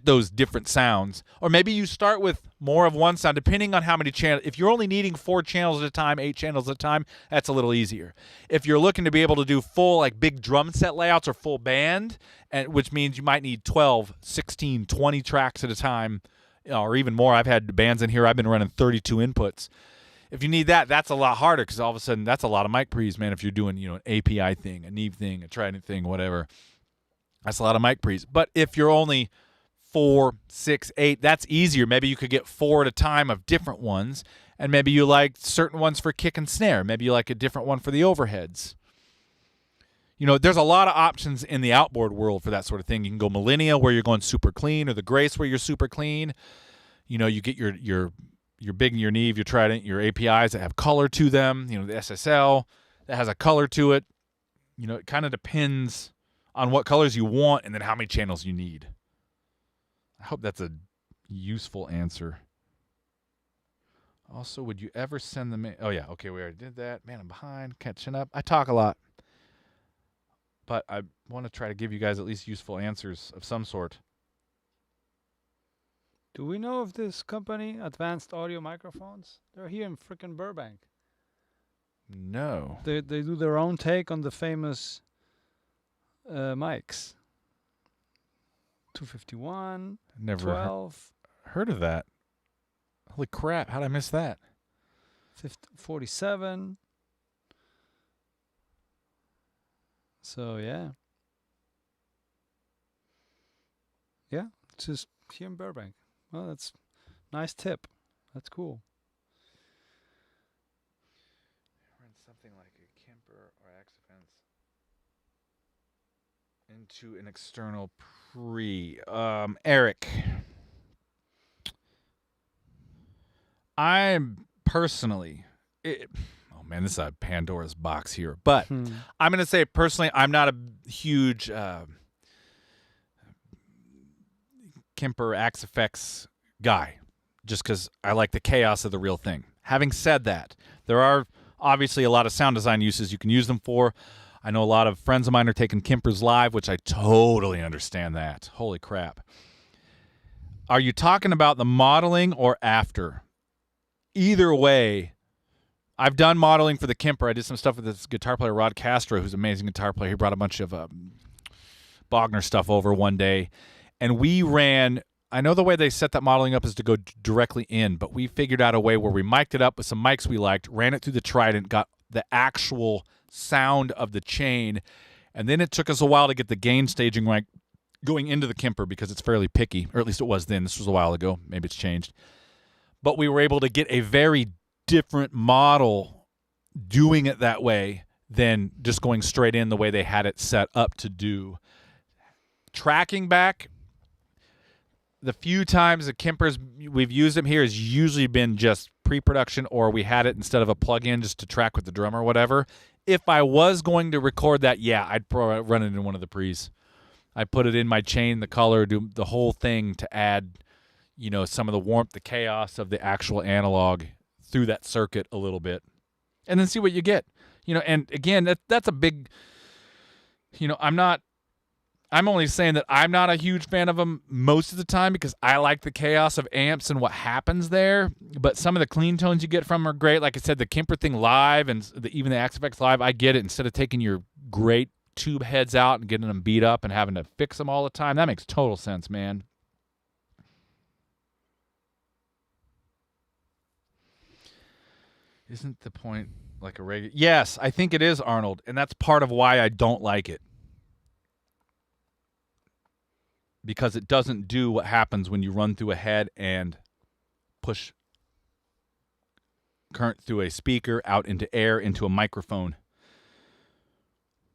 those different sounds. Or maybe you start with more of one sound, depending on how many channels. If you're only needing 4 channels at a time, 8 channels at a time, that's a little easier. If you're looking to be able to do full, like big drum set layouts or full band, which means you might need 12, 16, 20 tracks at a time, or even more. I've had bands in here, I've been running 32 inputs. If you need that, that's a lot harder because all of a sudden that's a lot of mic pre's, man. If you're doing, an API thing, a Neve thing, a Trident thing, whatever, that's a lot of mic pre's. But if you're only 4, 6, 8, that's easier. Maybe you could get 4 at a time of different ones, and maybe you like certain ones for kick and snare. Maybe you like a different one for the overheads. There's a lot of options in the outboard world for that sort of thing. You can go Millennia where you're going super clean, or the Grace where you're super clean. You get your big and your Neve, your Trident, your APIs that have color to them. The SSL that has a color to it. It kind of depends on what colors you want and then how many channels you need. I hope that's a useful answer. Also, would you ever send them in? Oh, yeah. Okay, we already did that. Man, I'm behind. Catching up. I talk a lot. But I want to try to give you guys at least useful answers of some sort. Do we know of this company, Advanced Audio Microphones? They're here in frickin' Burbank. No. They do their own take on the famous mics. 251, Never 12, heard of that. Holy crap, how'd I miss that? 47. So, yeah. Yeah, it's just here in Burbank. Well, that's nice tip. That's cool. Run something like a Kemper or Axifence into an external pre. Eric, I'm personally... oh, man, this is a Pandora's box here. But I'm going to say, personally, I'm not a huge... Kemper Axifex guy, just because I like the chaos of the real thing. Having said that, there are obviously a lot of sound design uses you can use them for. I know a lot of friends of mine are taking Kempers live, which I totally understand that. Holy crap. Are you talking about the modeling or after? Either way, I've done modeling for the Kemper. I did some stuff with this guitar player, Rod Castro, who's an amazing guitar player. He brought a bunch of Bogner stuff over one day. And we ran, I know the way they set that modeling up is to go directly in, but we figured out a way where we mic'd it up with some mics we liked, ran it through the Trident, got the actual sound of the chain, and then it took us a while to get the gain staging right going into the Kemper because it's fairly picky, or at least it was then. This was a while ago. Maybe it's changed. But we were able to get a very different model doing it that way than just going straight in the way they had it set up to do. Tracking back, the few times the Kempers we've used them here has usually been just pre-production, or we had it instead of a plug-in just to track with the drum or whatever. If I was going to record that, yeah, I'd probably run it in one of the pre's. I put it in my chain, the color, do the whole thing to add, some of the warmth, the chaos of the actual analog through that circuit a little bit, and then see what you get. And again, that's a big. I'm not I'm only saying that I'm not a huge fan of them most of the time because I like the chaos of amps and what happens there. But some of the clean tones you get from them are great. Like I said, the Kemper thing live and even the XFX live, I get it. Instead of taking your great tube heads out and getting them beat up and having to fix them all the time, that makes total sense, man. Isn't the point like a regular? Yes, I think it is, Arnold, and that's part of why I don't like it. Because it doesn't do what happens when you run through a head and push current through a speaker out into air into a microphone.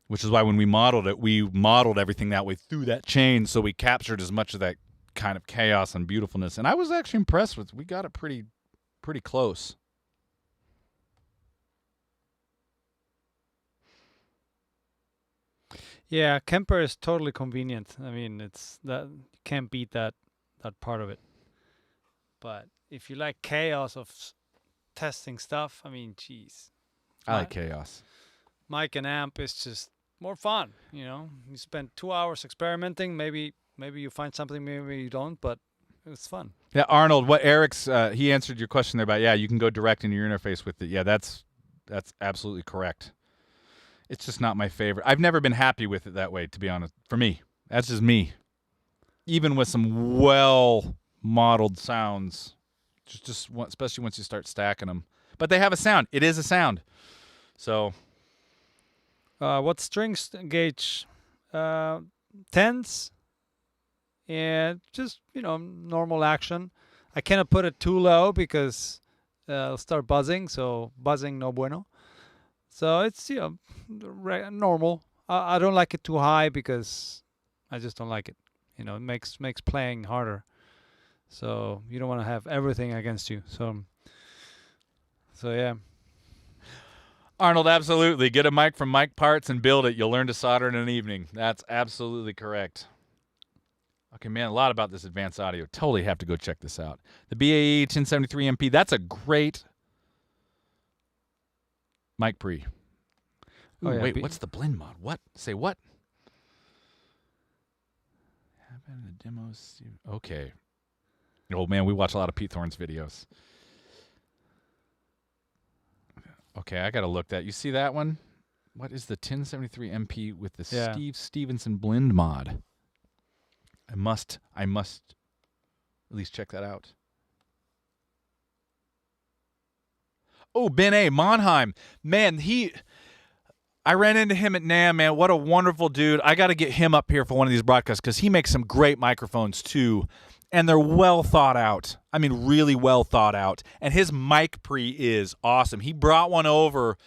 Which is why when we modeled it, we modeled everything that way through that chain, so we captured as much of that kind of chaos and beautifulness. And I was actually impressed with. We got it pretty close. Yeah, Kemper is totally convenient. I mean, it's that you can't beat that part of it. But if you like chaos of testing stuff, I mean, geez, I like chaos. Mic and amp is just more fun. You know, you spend 2 hours experimenting. Maybe you find something, maybe you don't, but it's fun. Yeah, Arnold, what Eric's he answered your question there about you can go direct into your interface with it. Yeah, that's absolutely correct. It's just not my favorite. I've never been happy with it that way, to be honest. For me, that's just me. Even with some well-modeled sounds, especially once you start stacking them. But they have a sound. It is a sound. So, what strings gauge? Tens, and just normal action. I cannot put it too low because it'll start buzzing. So buzzing no bueno. So it's normal. I don't like it too high because I just don't like it. It makes playing harder. So you don't want to have everything against you. So yeah. Arnold, absolutely. Get a mic from Mic Parts and build it. You'll learn to solder in an evening. That's absolutely correct. Okay, man, a lot about this advanced audio. Totally have to go check this out. The BAE 1073 MP, that's a great mic pre. Ooh, yeah, wait, what's the blend mod? What? Say what? Happened the demos. Okay. Oh man, we watch a lot of Pete Thorne's videos. Okay, I gotta look that. You see that one? What is the 1073 MP with the Steve Stevenson blend mod? I must at least check that out. Oh, Ben A. Monheim. Man, I ran into him at NAMM, man. What a wonderful dude. I got to get him up here for one of these broadcasts because he makes some great microphones too. And they're well thought out. I mean, really well thought out. And his mic pre is awesome. He brought one over.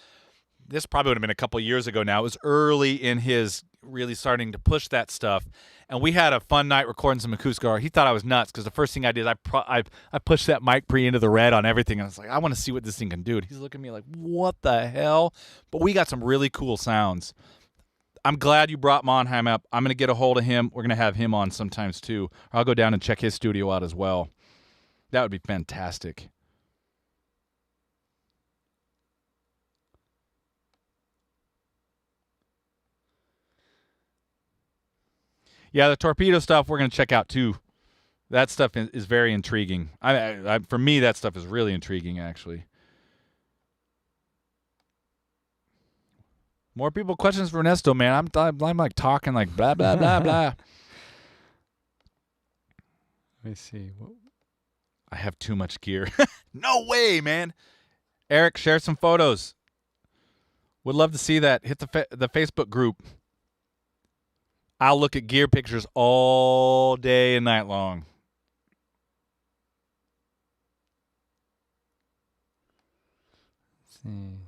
This probably would have been a couple years ago now. It was early in his really starting to push that stuff. And we had a fun night recording some acoustic. He thought I was nuts because the first thing I did, I pushed that mic pre into the red on everything. And I was like, I want to see what this thing can do. And he's looking at me like, what the hell? But we got some really cool sounds. I'm glad you brought Monheim up. I'm going to get a hold of him. We're going to have him on sometimes too. Or I'll go down and check his studio out as well. That would be fantastic. Yeah, the torpedo stuff we're going to check out too. That stuff is very intriguing. For me, that stuff is really intriguing, actually. More people questions for Ernesto, man. I'm like talking like blah blah blah blah. Let me see. I have too much gear. No way, man. Eric, share some photos. Would love to see that. Hit the Facebook group. I'll look at gear pictures all day and night long. Let's see.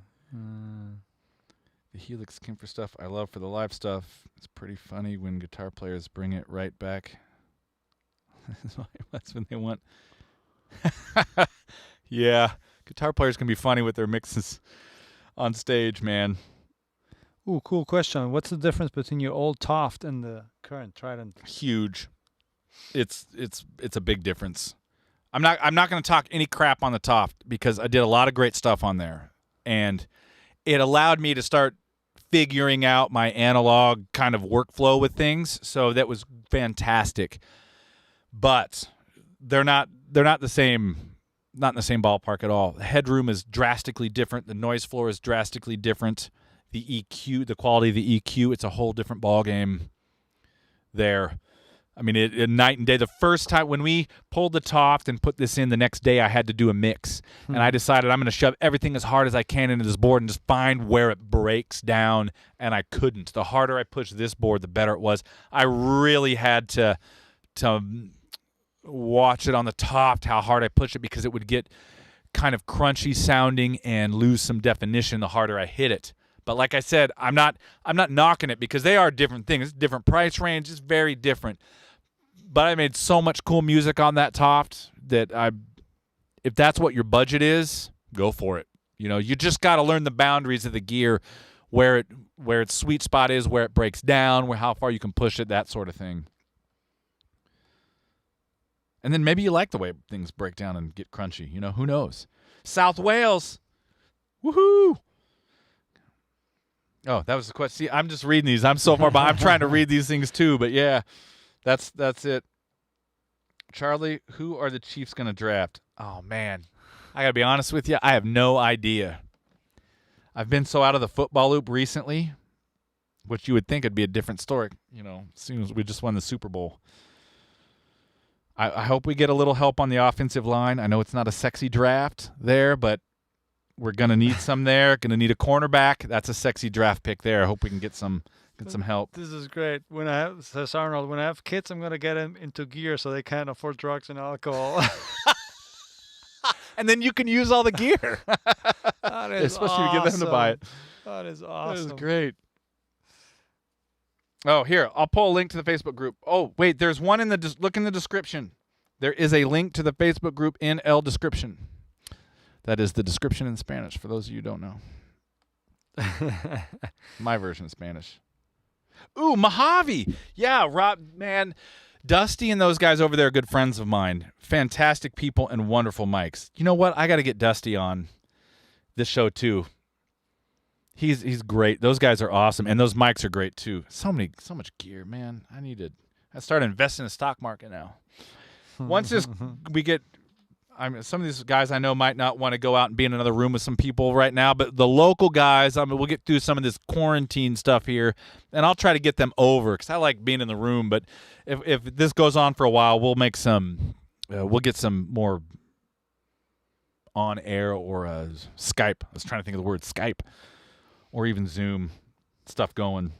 The Helix Kemper stuff I love for the live stuff. It's pretty funny when guitar players bring it right back. That's when they want. Yeah, guitar players can be funny with their mixes on stage, man. Ooh, cool question. What's the difference between your old Toft and the current Trident? Huge. It's a big difference. I'm not going to talk any crap on the Toft because I did a lot of great stuff on there, and it allowed me to start figuring out my analog kind of workflow with things. So that was fantastic. But they're not the same, not in the same ballpark at all. The headroom is drastically different. The noise floor is drastically different. The EQ, the quality of the EQ, it's a whole different ballgame there. I mean, it night and day. The first time when we pulled the Toft and put this in, the next day I had to do a mix. And I decided I'm going to shove everything as hard as I can into this board and just find where it breaks down, and I couldn't. The harder I pushed this board, the better it was. I really had to watch it on the Toft, how hard I pushed it, because it would get kind of crunchy sounding and lose some definition the harder I hit it. But like I said, I'm not knocking it, because they are different things. It's different price range. It's very different. But I made so much cool music on that Toft that if that's what your budget is, go for it. You know, you just got to learn the boundaries of the gear, where its sweet spot is, where it breaks down, how far you can push it, that sort of thing. And then maybe you like the way things break down and get crunchy. You know, who knows? South Wales. Woohoo! Oh, that was the question. See, I'm just reading these. I'm so far behind. I'm trying to read these things too, but yeah, that's it. Charlie, who are the Chiefs going to draft? Oh, man. I got to be honest with you. I have no idea. I've been so out of the football loop recently, which you would think would be a different story, you know, as soon as we just won the Super Bowl. I hope we get a little help on the offensive line. I know it's not a sexy draft there, but we're going to need some there. Going to need a cornerback. That's a sexy draft pick there. I hope we can get some help. This is great. Says Arnold, when I have kids, I'm going to get them into gear so they can't afford drugs and alcohol. And then you can use all the gear. That is especially awesome. to get them to buy it. That is awesome. That is great. Oh, here, I'll pull a link to the Facebook group. Oh, wait, there's one look in the description. There is a link to the Facebook group in El Description. That is the description in Spanish, for those of you who don't know. My version of Spanish. Ooh, Mojave. Yeah, Rob, man. Dusty and those guys over there are good friends of mine. Fantastic people and wonderful mics. You know what? I got to get Dusty on this show, too. He's great. Those guys are awesome, and those mics are great too. So much gear, man. I started investing in the stock market now. Once some of these guys I know might not want to go out and be in another room with some people right now, but the local guys, we'll get through some of this quarantine stuff here, and I'll try to get them over because I like being in the room. But if this goes on for a while, we'll get some more on air or Skype. I was trying to think of the word Skype. Or even Zoom stuff going.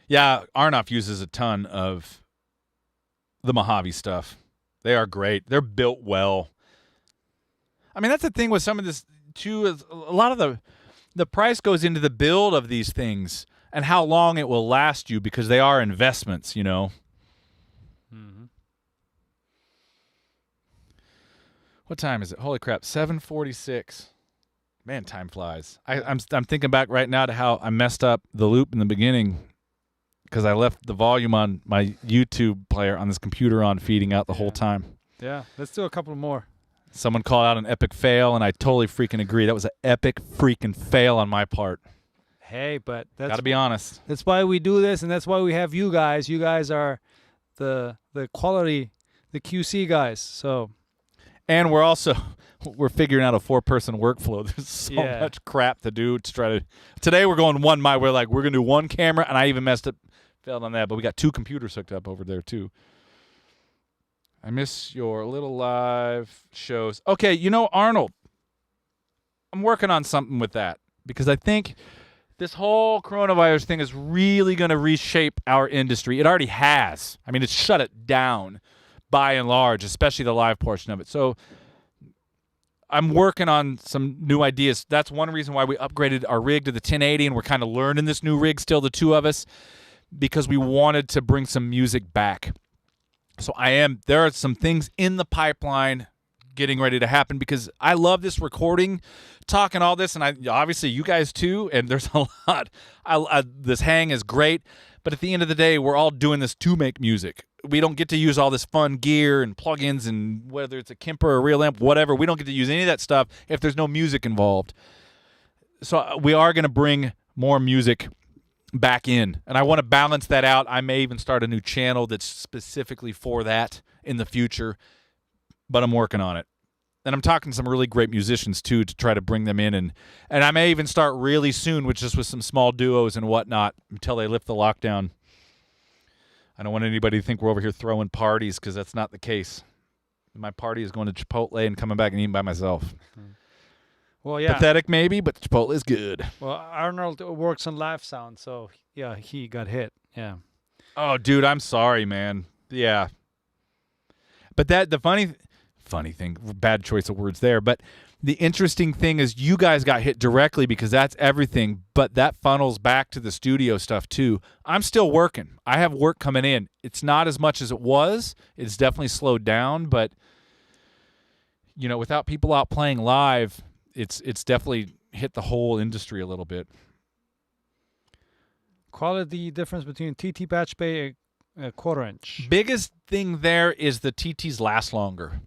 Yeah, Arnoff uses a ton of the Mojave stuff. They are great. They're built well. I mean, that's the thing with some of this, too, is a lot of the price goes into the build of these things and how long it will last you, because they are investments, you know. Mm-hmm. What time is it? Holy crap, 7:46. Man, time flies. I'm thinking back right now to how I messed up the loop in the beginning because I left the volume on my YouTube player on this computer on feeding out the whole time. Yeah, let's do a couple more. Someone called out an epic fail, and I totally freaking agree. That was an epic freaking fail on my part. Hey, but that's gotta be honest. That's why we do this, and that's why we have you guys. You guys are the quality, the QC guys. So, and we're figuring out a 4-person workflow. There's so much crap to do to try to. Today we're going one mic. We're gonna do one camera, and I even failed on that. But we got 2 computers hooked up over there too. I miss your little live shows. Okay, you know, Arnold, I'm working on something with that because I think this whole coronavirus thing is really going to reshape our industry. It already has. I mean, it's shut it down by and large, especially the live portion of it. So I'm working on some new ideas. That's one reason why we upgraded our rig to the 1080, and we're kind of learning this new rig still, the two of us, because we wanted to bring some music back. So there are some things in the pipeline getting ready to happen because I love this recording, talking all this, and obviously you guys too, and there's a lot. This hang is great, but at the end of the day, we're all doing this to make music. We don't get to use all this fun gear and plugins, and whether it's a Kemper or a real amp, whatever, we don't get to use any of that stuff if there's no music involved. So we are going to bring more music back in, and I want to balance that out. I may even start a new channel that's specifically for that in the future, but I'm working on it. And I'm talking to some really great musicians too to try to bring them in, and I may even start really soon with some small duos and whatnot until they lift the lockdown. I don't want anybody to think we're over here throwing parties, because that's not the case. My party is going to Chipotle and coming back and eating by myself. Well, yeah. Pathetic maybe, but Chipotle is good. Well, Arnold works on live sound, so yeah, he got hit. Yeah. Oh, dude, I'm sorry, man. Yeah. But the funny thing, bad choice of words there, but the interesting thing is you guys got hit directly because that's everything, but that funnels back to the studio stuff too. I'm still working. I have work coming in. It's not as much as it was. It's definitely slowed down, but you know, without people out playing live, it's definitely hit the whole industry a little bit. Quality difference between TT patch bay a 1/4 inch. Biggest thing there is the TTs last longer.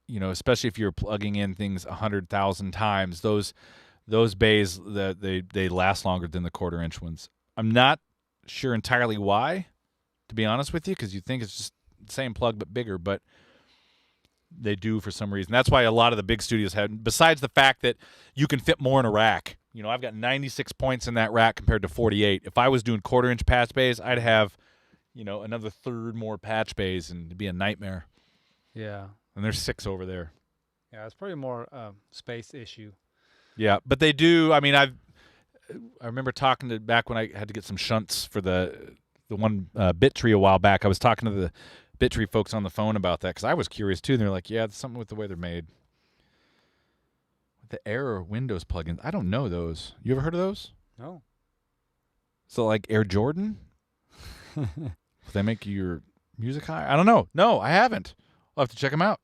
You know, especially if you're plugging in things 100,000 times, those bays they last longer than the 1/4 inch ones. I'm not sure entirely why, to be honest with you, because you think it's just the same plug but bigger, but they do for some reason. That's why a lot of the big studios have, besides the fact that you can fit more in a rack. You know, I've got 96 points in that rack compared to 48. If I was doing 1/4 inch patch bays, I'd have, you know, another third more patch bays, and it'd be a nightmare. Yeah. And there's 6 over there. Yeah, it's probably more space issue. Yeah, but they do. I mean, I remember talking to back when I had to get some shunts for the one bit tree a while back. I was talking to the bit tree folks on the phone about that because I was curious too. And they're like, "Yeah, it's something with the way they're made." The Air Windows plugins, I don't know those. You ever heard of those? No. So like Air Jordan, they make your music high. I don't know. No, I haven't. I'll have to check them out.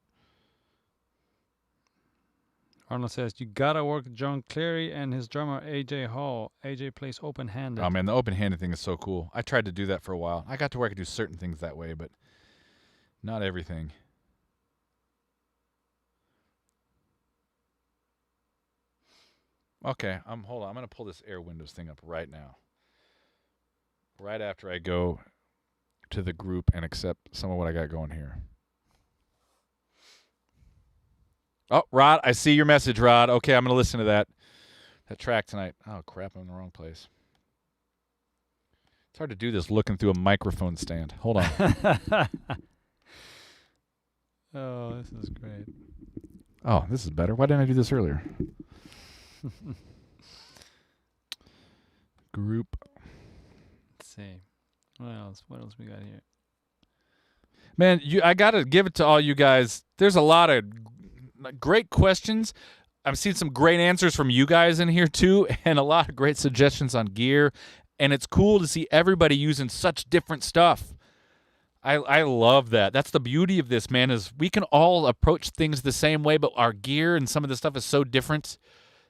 Arnold says, you gotta work with John Cleary and his drummer AJ Hall. AJ plays open-handed. Oh man, the open-handed thing is so cool. I tried to do that for a while. I got to where I could do certain things that way, but not everything. Okay, hold on. I'm gonna pull this Air Windows thing up right now. Right after I go to the group and accept some of what I got going here. Oh, Rod, I see your message, Rod. Okay, I'm gonna listen to that track tonight. Oh crap, I'm in the wrong place. It's hard to do this looking through a microphone stand. Hold on. Oh, this is great. Oh, this is better. Why didn't I do this earlier? Group. Let's see. What else we got here? Man, I got to give it to all you guys. There's a lot of great questions. I'm seeing some great answers from you guys in here too, and a lot of great suggestions on gear. And it's cool to see everybody using such different stuff. I love that. That's the beauty of this, man, is we can all approach things the same way, but our gear and some of the stuff is so different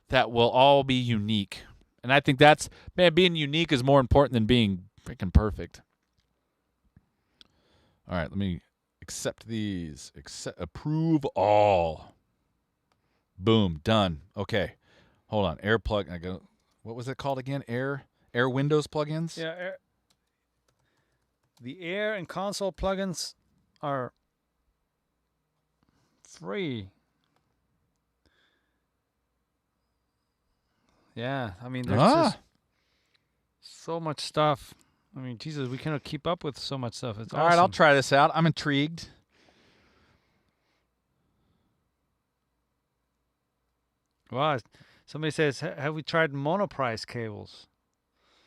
that we'll all be unique. And I think that's, man, being unique is more important than being freaking perfect. All right, let me accept these. Approve all. Boom, done. Okay. Hold on. Air plug. I go. What was it called again? Air Windows plugins? Yeah, the Air and console plugins are free. Yeah, I mean, there's just so much stuff. I mean, Jesus, we cannot keep up with so much stuff. It's all awesome. right, I'll try this out. I'm intrigued. Wow. Somebody says, have we tried monoprice cables?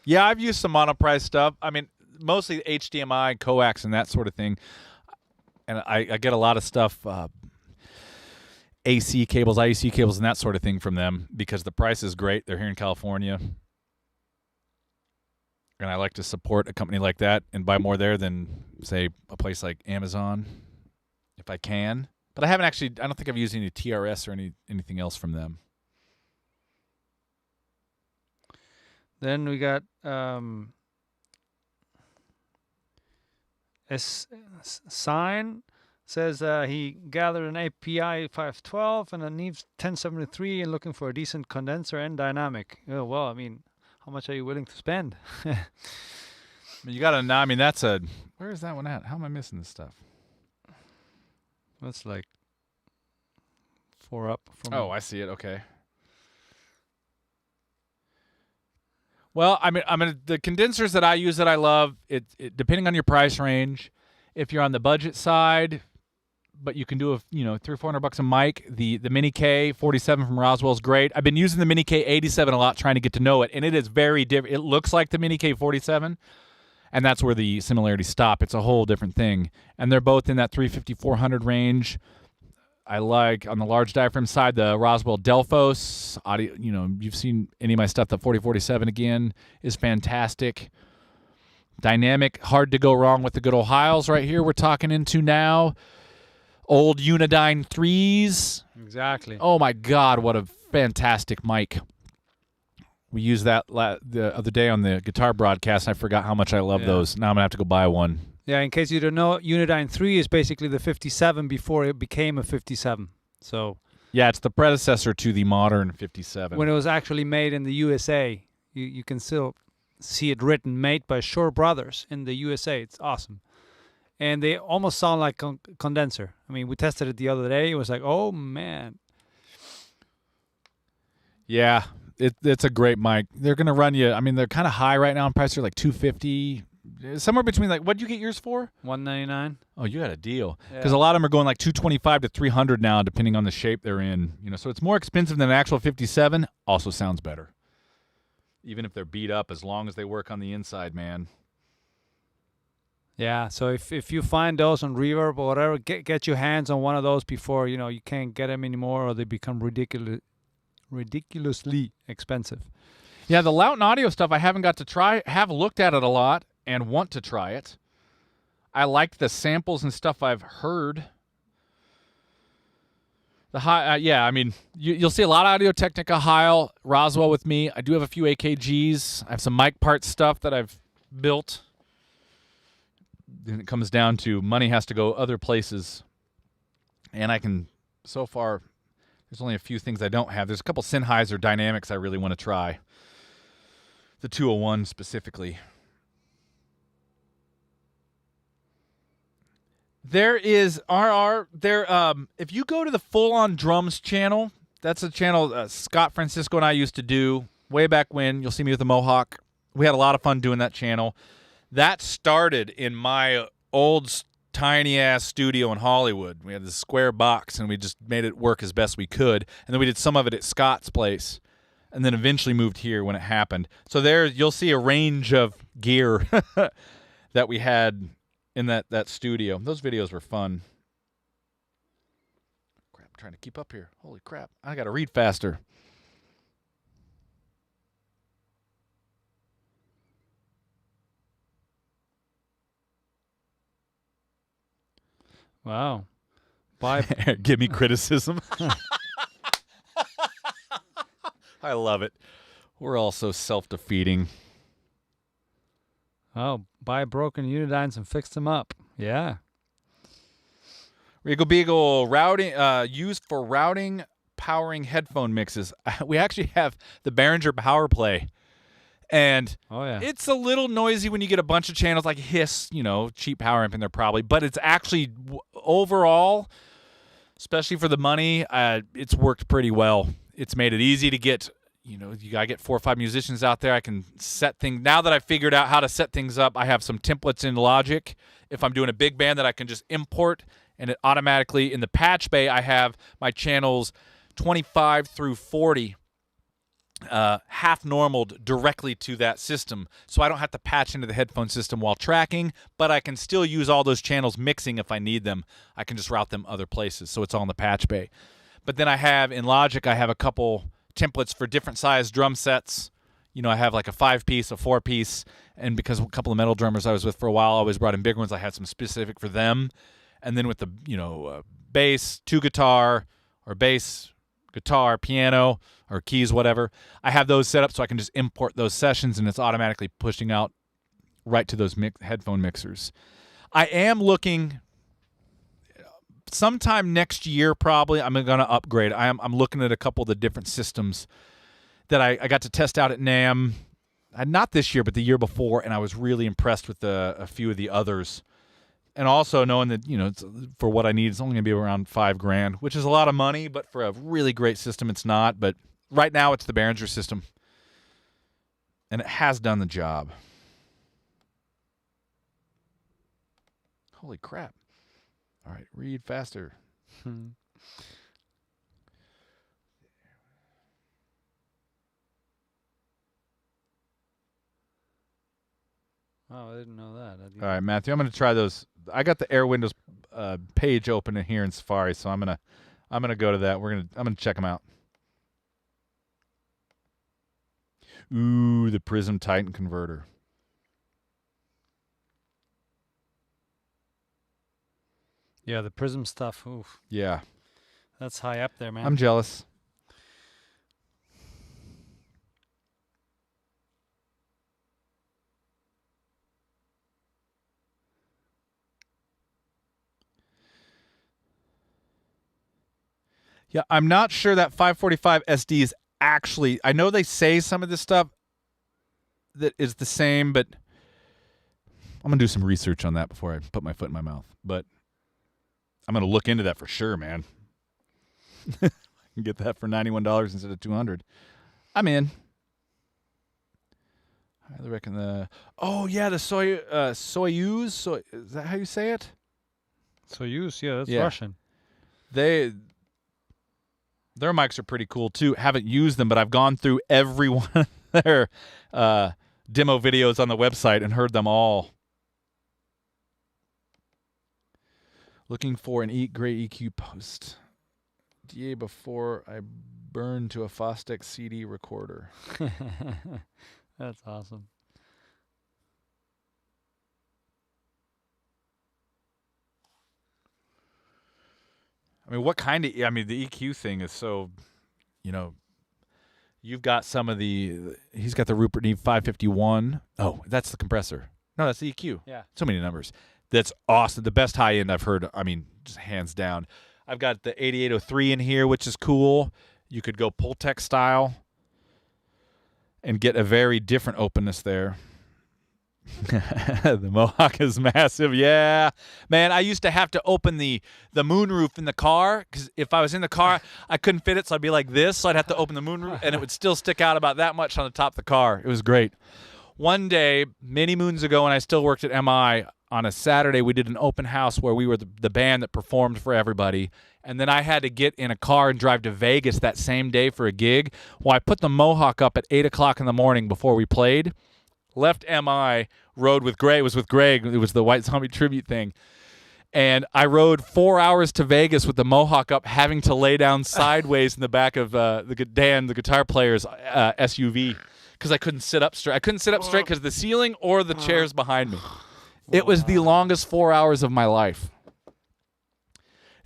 Yeah, I've used some monoprice stuff. I mean, mostly HDMI, coax, and that sort of thing. And I get a lot of stuff, AC cables, IEC cables, and that sort of thing from them because the price is great. They're here in California. And I like to support a company like that and buy more there than, say, a place like Amazon, if I can. But I don't think I've used any TRS or anything else from them. Then we got Sign Says he gathered an API 512 and a Neve 1073 and looking for a decent condenser and dynamic. Oh, well, I mean, how much are you willing to spend? You got to. I mean, that's a. Where is that one at? How am I missing this stuff? That's like 4 up from. Oh, I see it. Okay. Well, I mean, the condensers that I use that I love, it depending on your price range. If you're on the budget side, but you can do $300-400 a mic. The Mini K47 from Roswell is great. I've been using the Mini K87 a lot, trying to get to know it, and it is very different. It looks like the Mini K47, and that's where the similarities stop. It's a whole different thing, and they're both in that 350-400 range. I like, on the large diaphragm side, the Roswell Delphos audio. You've seen any of my stuff. The 4047 again is fantastic. Dynamic, hard to go wrong with the good old Heils right here. We're talking into now. Old Unidyne 3s. Exactly. Oh my God, what a fantastic mic. We used that the other day on the guitar broadcast. And I forgot how much I love those. Now I'm going to have to go buy one. Yeah, in case you don't know, Unidyne 3 is basically the 57 before it became a 57. So yeah, it's the predecessor to the modern 57. When it was actually made in the USA, you can still see it written, made by Shore Brothers in the USA. It's awesome. And they almost sound like condenser. I mean, we tested it the other day. It was like, oh, man. Yeah, it's a great mic. They're going to run you, I mean, they're kind of high right now in price. They're like $250. Somewhere between, like, what'd you get yours for? $199. Oh, you got a deal. Because a lot of them are going like $225 to $300 now, depending on the shape they're in. So it's more expensive than an actual 57. Also sounds better. Even if they're beat up, as long as they work on the inside, man. Yeah, so if you find those on Reverb or whatever, get your hands on one of those before you can't get them anymore, or they become ridiculously expensive. Yeah, the Lauten Audio stuff I haven't got to try. Have looked at it a lot and want to try it. I like the samples and stuff I've heard. The high, I mean, you'll see a lot of Audio-Technica Heil, Roswell with me. I do have a few AKGs. I have some mic part stuff that I've built. Then it comes down to money has to go other places. And I can, so far, there's only a few things I don't have. There's a couple Sennheiser Dynamics I really want to try. The 201 specifically. There is if you go to the Full On Drums channel, that's a channel Scott Francisco and I used to do way back when. You'll see me with the Mohawk. We had a lot of fun doing that channel. That started in my old tiny-ass studio in Hollywood. We had this square box, and we just made it work as best we could. And then we did some of it at Scott's place, and then eventually moved here when it happened. So there you'll see a range of gear that we had in that studio. Those videos were fun. Crap, I'm trying to keep up here. Holy crap. I got to read faster. Wow. Give me criticism. I love it. We're all so self-defeating. Oh, buy broken Unidynes and fix them up. Yeah. Regal Beagle routing, used for routing, powering headphone mixes. We actually have the Behringer Power Play. And it's a little noisy when you get a bunch of channels like hiss, cheap power amp in there probably. But it's actually, overall, especially for the money, it's worked pretty well. It's made it easy to get, you got to get 4 or 5 musicians out there. I can set things. Now that I've figured out how to set things up, I have some templates in Logic. If I'm doing a big band that I can just import, and it automatically, in the patch bay, I have my channels 25 through 40 half normaled directly to that system, so I don't have to patch into the headphone system while tracking, but I can still use all those channels mixing if I need them. I can just route them other places, so it's all in the patch bay. But then I have, in Logic, I have a couple templates for different size drum sets. I have like a 5-piece, a 4-piece, and because a couple of metal drummers I was with for a while always brought in big ones, I had some specific for them. And then with the, bass, 2 guitar, or bass, guitar, piano, or keys, whatever, I have those set up so I can just import those sessions, and it's automatically pushing out right to those headphone mixers. I am looking, sometime next year probably I'm going to upgrade. I'm looking at a couple of the different systems that I got to test out at NAMM. Not this year, but the year before, and I was really impressed with a few of the others. And also knowing that, it's, for what I need, it's only going to be around $5,000, which is a lot of money, but for a really great system, it's not. But right now, it's the Behringer system, and it has done the job. Holy crap. All right, read faster. Oh, I didn't know that. All right, Matthew, I'm going to try those. I got the Air Windows page open in here in Safari, so I'm gonna go to that. I'm gonna check them out. Ooh, the Prism Titan converter. Yeah, the Prism stuff. Oof, Yeah, that's high up there, man. I'm jealous. Yeah, I'm not sure that 545 SD is actually. I know they say some of this stuff that is the same, but I'm gonna do some research on that before I put my foot in my mouth. But I'm gonna look into that for sure, man. I can get that for $91 instead of $200. I'm in. I reckon the. Oh yeah, the Soyuz. Is that how you say it? Soyuz, yeah, that's Yeah. Russian. Their mics are pretty cool too. Haven't used them, but I've gone through every one of their demo videos on the website and heard them all. Looking for an great EQ post. DA before I burn to a Fostec CD recorder. That's awesome. I mean, what kind of? I mean, the EQ thing is so, you've got some of the. He's got the Rupert Neve 551. Oh, that's the compressor. No, that's the EQ. Yeah. So many numbers. That's awesome. The best high end I've heard. I mean, just hands down. I've got the 8803 in here, which is cool. You could go Pultec style and get a very different openness there. The Mohawk is massive. Yeah, man, I used to have to open the moonroof in the car because if I was in the car, I couldn't fit it, so I'd be like this. So I'd have to open the moonroof, and it would still stick out about that much on the top of the car. It was great. One day, many moons ago, when I still worked at MI, on a Saturday, we did an open house where we were the band that performed for everybody. And then I had to get in a car and drive to Vegas that same day for a gig. Well, I put the Mohawk up at 8 o'clock in the morning before we played. Left MI, rode with Greg. It was with Greg. It was the White Zombie tribute thing. And I rode 4 hours to Vegas with the Mohawk up, having to lay down sideways in the back of Dan, the guitar player's SUV, because I couldn't sit up straight. I couldn't sit up straight because the ceiling or the chairs behind me. It was the longest 4 hours of my life.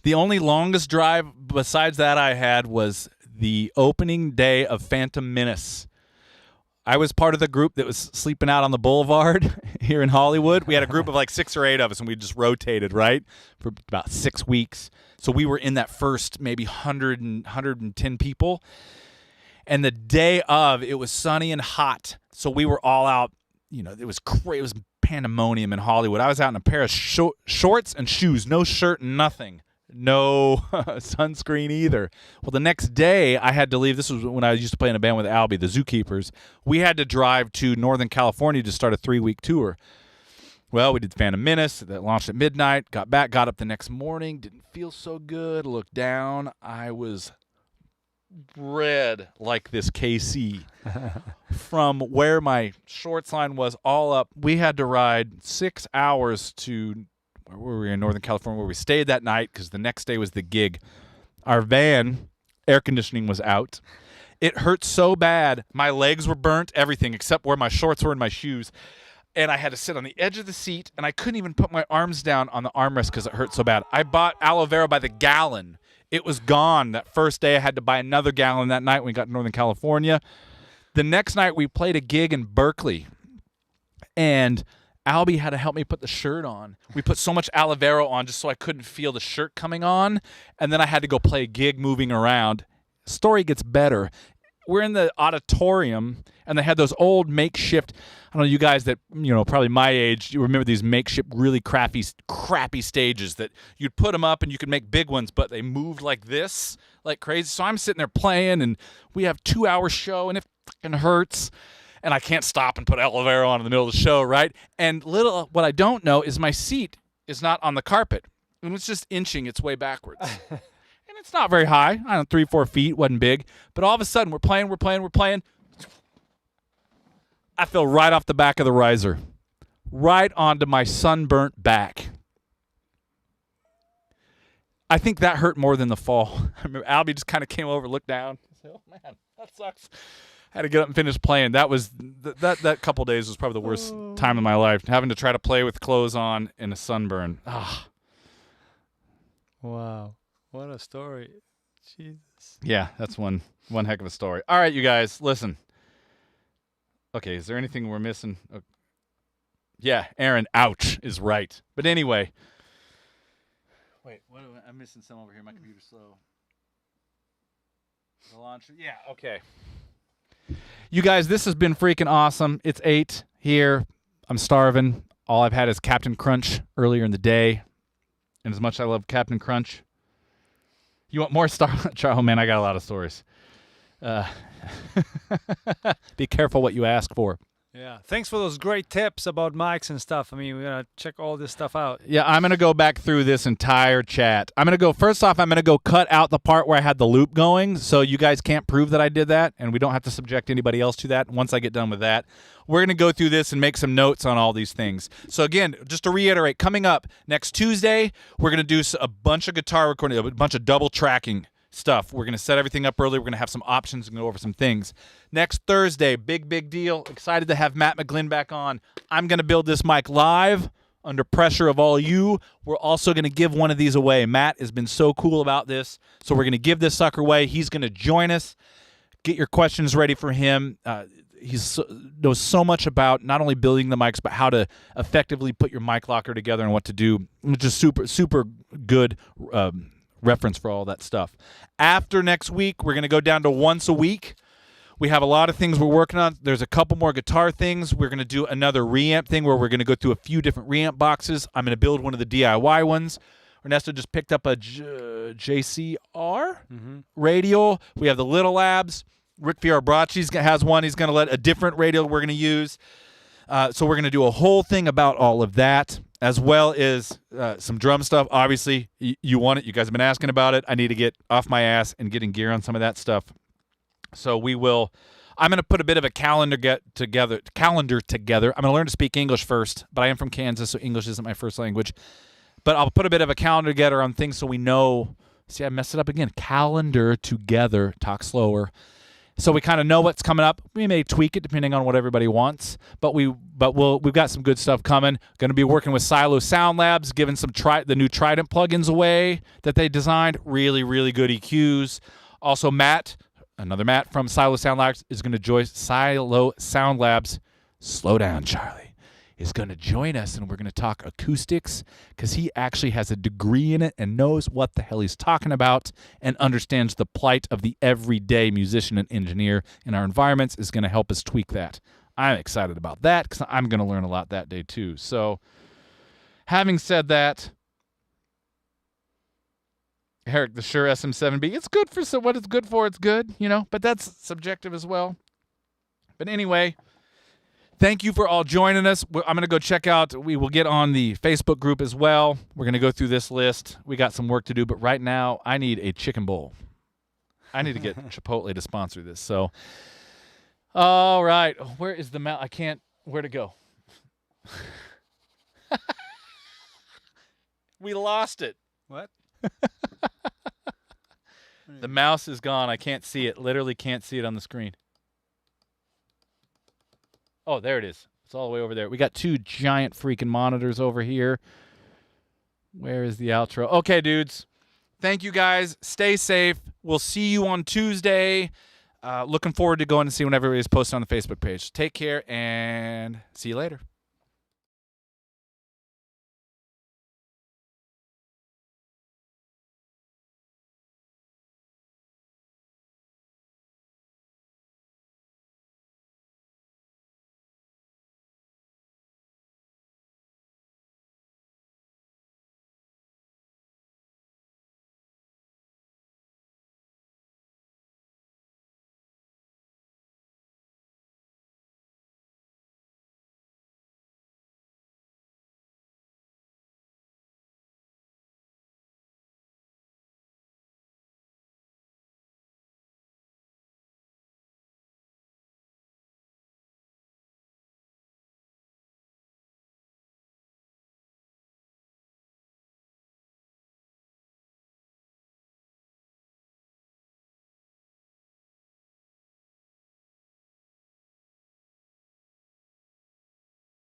The only longest drive besides that I had was the opening day of Phantom Menace. I was part of the group that was sleeping out on the boulevard here in Hollywood. We had a group of like 6 or 8 of us, and we just rotated, right, for about 6 weeks. So we were in that first maybe 110 people. And the day of, it was sunny and hot. So we were all out. It was crazy. It was pandemonium in Hollywood. I was out in a pair of shorts and shoes, no shirt, nothing. No sunscreen either. Well, the next day I had to leave. This was when I used to play in a band with Albie, the Zookeepers. We had to drive to Northern California to start a 3-week tour. Well, we did Phantom Menace. That launched at midnight. Got back, got up the next morning. Didn't feel so good. Looked down. I was red like this KC. From where my shorts line was all up, we had to ride 6 hours to where were we in Northern California, where we stayed that night because the next day was the gig. Our van, air conditioning was out. It hurt so bad. My legs were burnt, everything except where my shorts were and my shoes. And I had to sit on the edge of the seat, and I couldn't even put my arms down on the armrest because it hurt so bad. I bought aloe vera by the gallon. It was gone. That first day I had to buy another gallon that night when we got to Northern California. The next night we played a gig in Berkeley. And Albie had to help me put the shirt on. We put so much Olivero on just so I couldn't feel the shirt coming on, and then I had to go play a gig moving around. Story gets better. We're in the auditorium, and they had those old makeshift, I don't know, you guys that, probably my age, you remember these makeshift, really crappy stages that you'd put them up and you could make big ones, but they moved like this, like crazy. So I'm sitting there playing, and we have 2-hour show, and it fucking hurts. And I can't stop and put Olivero on in the middle of the show, right? And what I don't know is my seat is not on the carpet. And it's just inching its way backwards. And it's not very high. I don't know, 3-4 feet, wasn't big. But all of a sudden, we're playing. I fell right off the back of the riser. Right onto my sunburnt back. I think that hurt more than the fall. I remember Albie just kind of came over, looked down. I said, oh, man, that sucks. I had to get up and finish playing. That was that couple days was probably the worst time of my life. Having to try to play with clothes on in a sunburn. Ah. Wow. What a story. Jesus. Yeah, that's one heck of a story. All right, you guys, listen. Okay, is there anything we're missing? Yeah, Aaron, ouch, is right. But anyway. Wait, I'm missing some over here. My computer's slow. The launcher. Yeah, okay. You guys, this has been freaking awesome. It's 8 here. I'm starving. All I've had is Captain Crunch earlier in the day. And as much as I love Captain Crunch, you want more Star? Oh, man, I got a lot of stories. Be careful what you ask for. Yeah. Thanks for those great tips about mics and stuff. I mean, we're going to check all this stuff out. Yeah, I'm going to go back through this entire chat. First off, I'm going to go cut out the part where I had the loop going, so you guys can't prove that I did that, and we don't have to subject anybody else to that. Once I get done with that, we're going to go through this and make some notes on all these things. So again, just to reiterate, coming up next Tuesday, we're going to do a bunch of guitar recording, a bunch of double tracking stuff. We're going to set everything up early. We're going to have some options and go over some things. Next Thursday, big deal. Excited to have Matt McGlynn back on. I'm going to build this mic live under pressure of all you. We're also going to give one of these away. Matt has been so cool about this, so we're going to give this sucker away. He's going to join us. Get your questions ready for him. He knows so much about not only building the mics, but how to effectively put your mic locker together and what to do. Just super good reference for all that stuff. After next week, we're going to go down to once a week. We have a lot of things we're working on. There's a couple more guitar things. We're going to do another reamp thing where we're going to go through a few different reamp boxes. I'm going to build one of the DIY ones. Ernesto just picked up a JCR radial. We have the Little Labs. Rick Fiorabracci has one. He's going to let a different radial we're going to use. So we're going to do a whole thing about all of that, as well as some drum stuff. Obviously, you want it. You guys have been asking about it. I need to get off my ass and getting gear on some of that stuff. So I'm going to put a bit of a calendar together. I'm going to learn to speak English first, but I am from Kansas, so English isn't my first language. But I'll put a bit of a calendar together on things so we know. See, I messed it up again. Calendar together. Talk slower. So we kind of know what's coming up. We may tweak it depending on what everybody wants, but we've got some good stuff coming. Going to be working with Silo Sound Labs, giving some the new Trident plugins away that they designed. Really good EQs. Also, another Matt from Silo Sound Labs is going to join Silo Sound Labs. Slow down, Charlie. Is going to join us, and we're going to talk acoustics because he actually has a degree in it and knows what the hell he's talking about and understands the plight of the everyday musician and engineer in our environments. Is going to help us tweak that. I'm excited about that because I'm going to learn a lot that day too. So having said that, Eric, the Shure SM7B, it's good for what it's good for. It's good, but that's subjective as well. But anyway, thank you for all joining us. I'm going to go check out. We will get on the Facebook group as well. We're going to go through this list. We got some work to do, but right now I need a chicken bowl. I need to get Chipotle to sponsor this. So, all right. Where is the mouse? Where to go? We lost it. What? The mouse is gone. I can't see it. Literally can't see it on the screen. Oh, there it is. It's all the way over there. We got 2 giant freaking monitors over here. Where is the outro? Okay, dudes. Thank you, guys. Stay safe. We'll see you on Tuesday. Looking forward to going to see when everybody's posted on the Facebook page. Take care and see you later.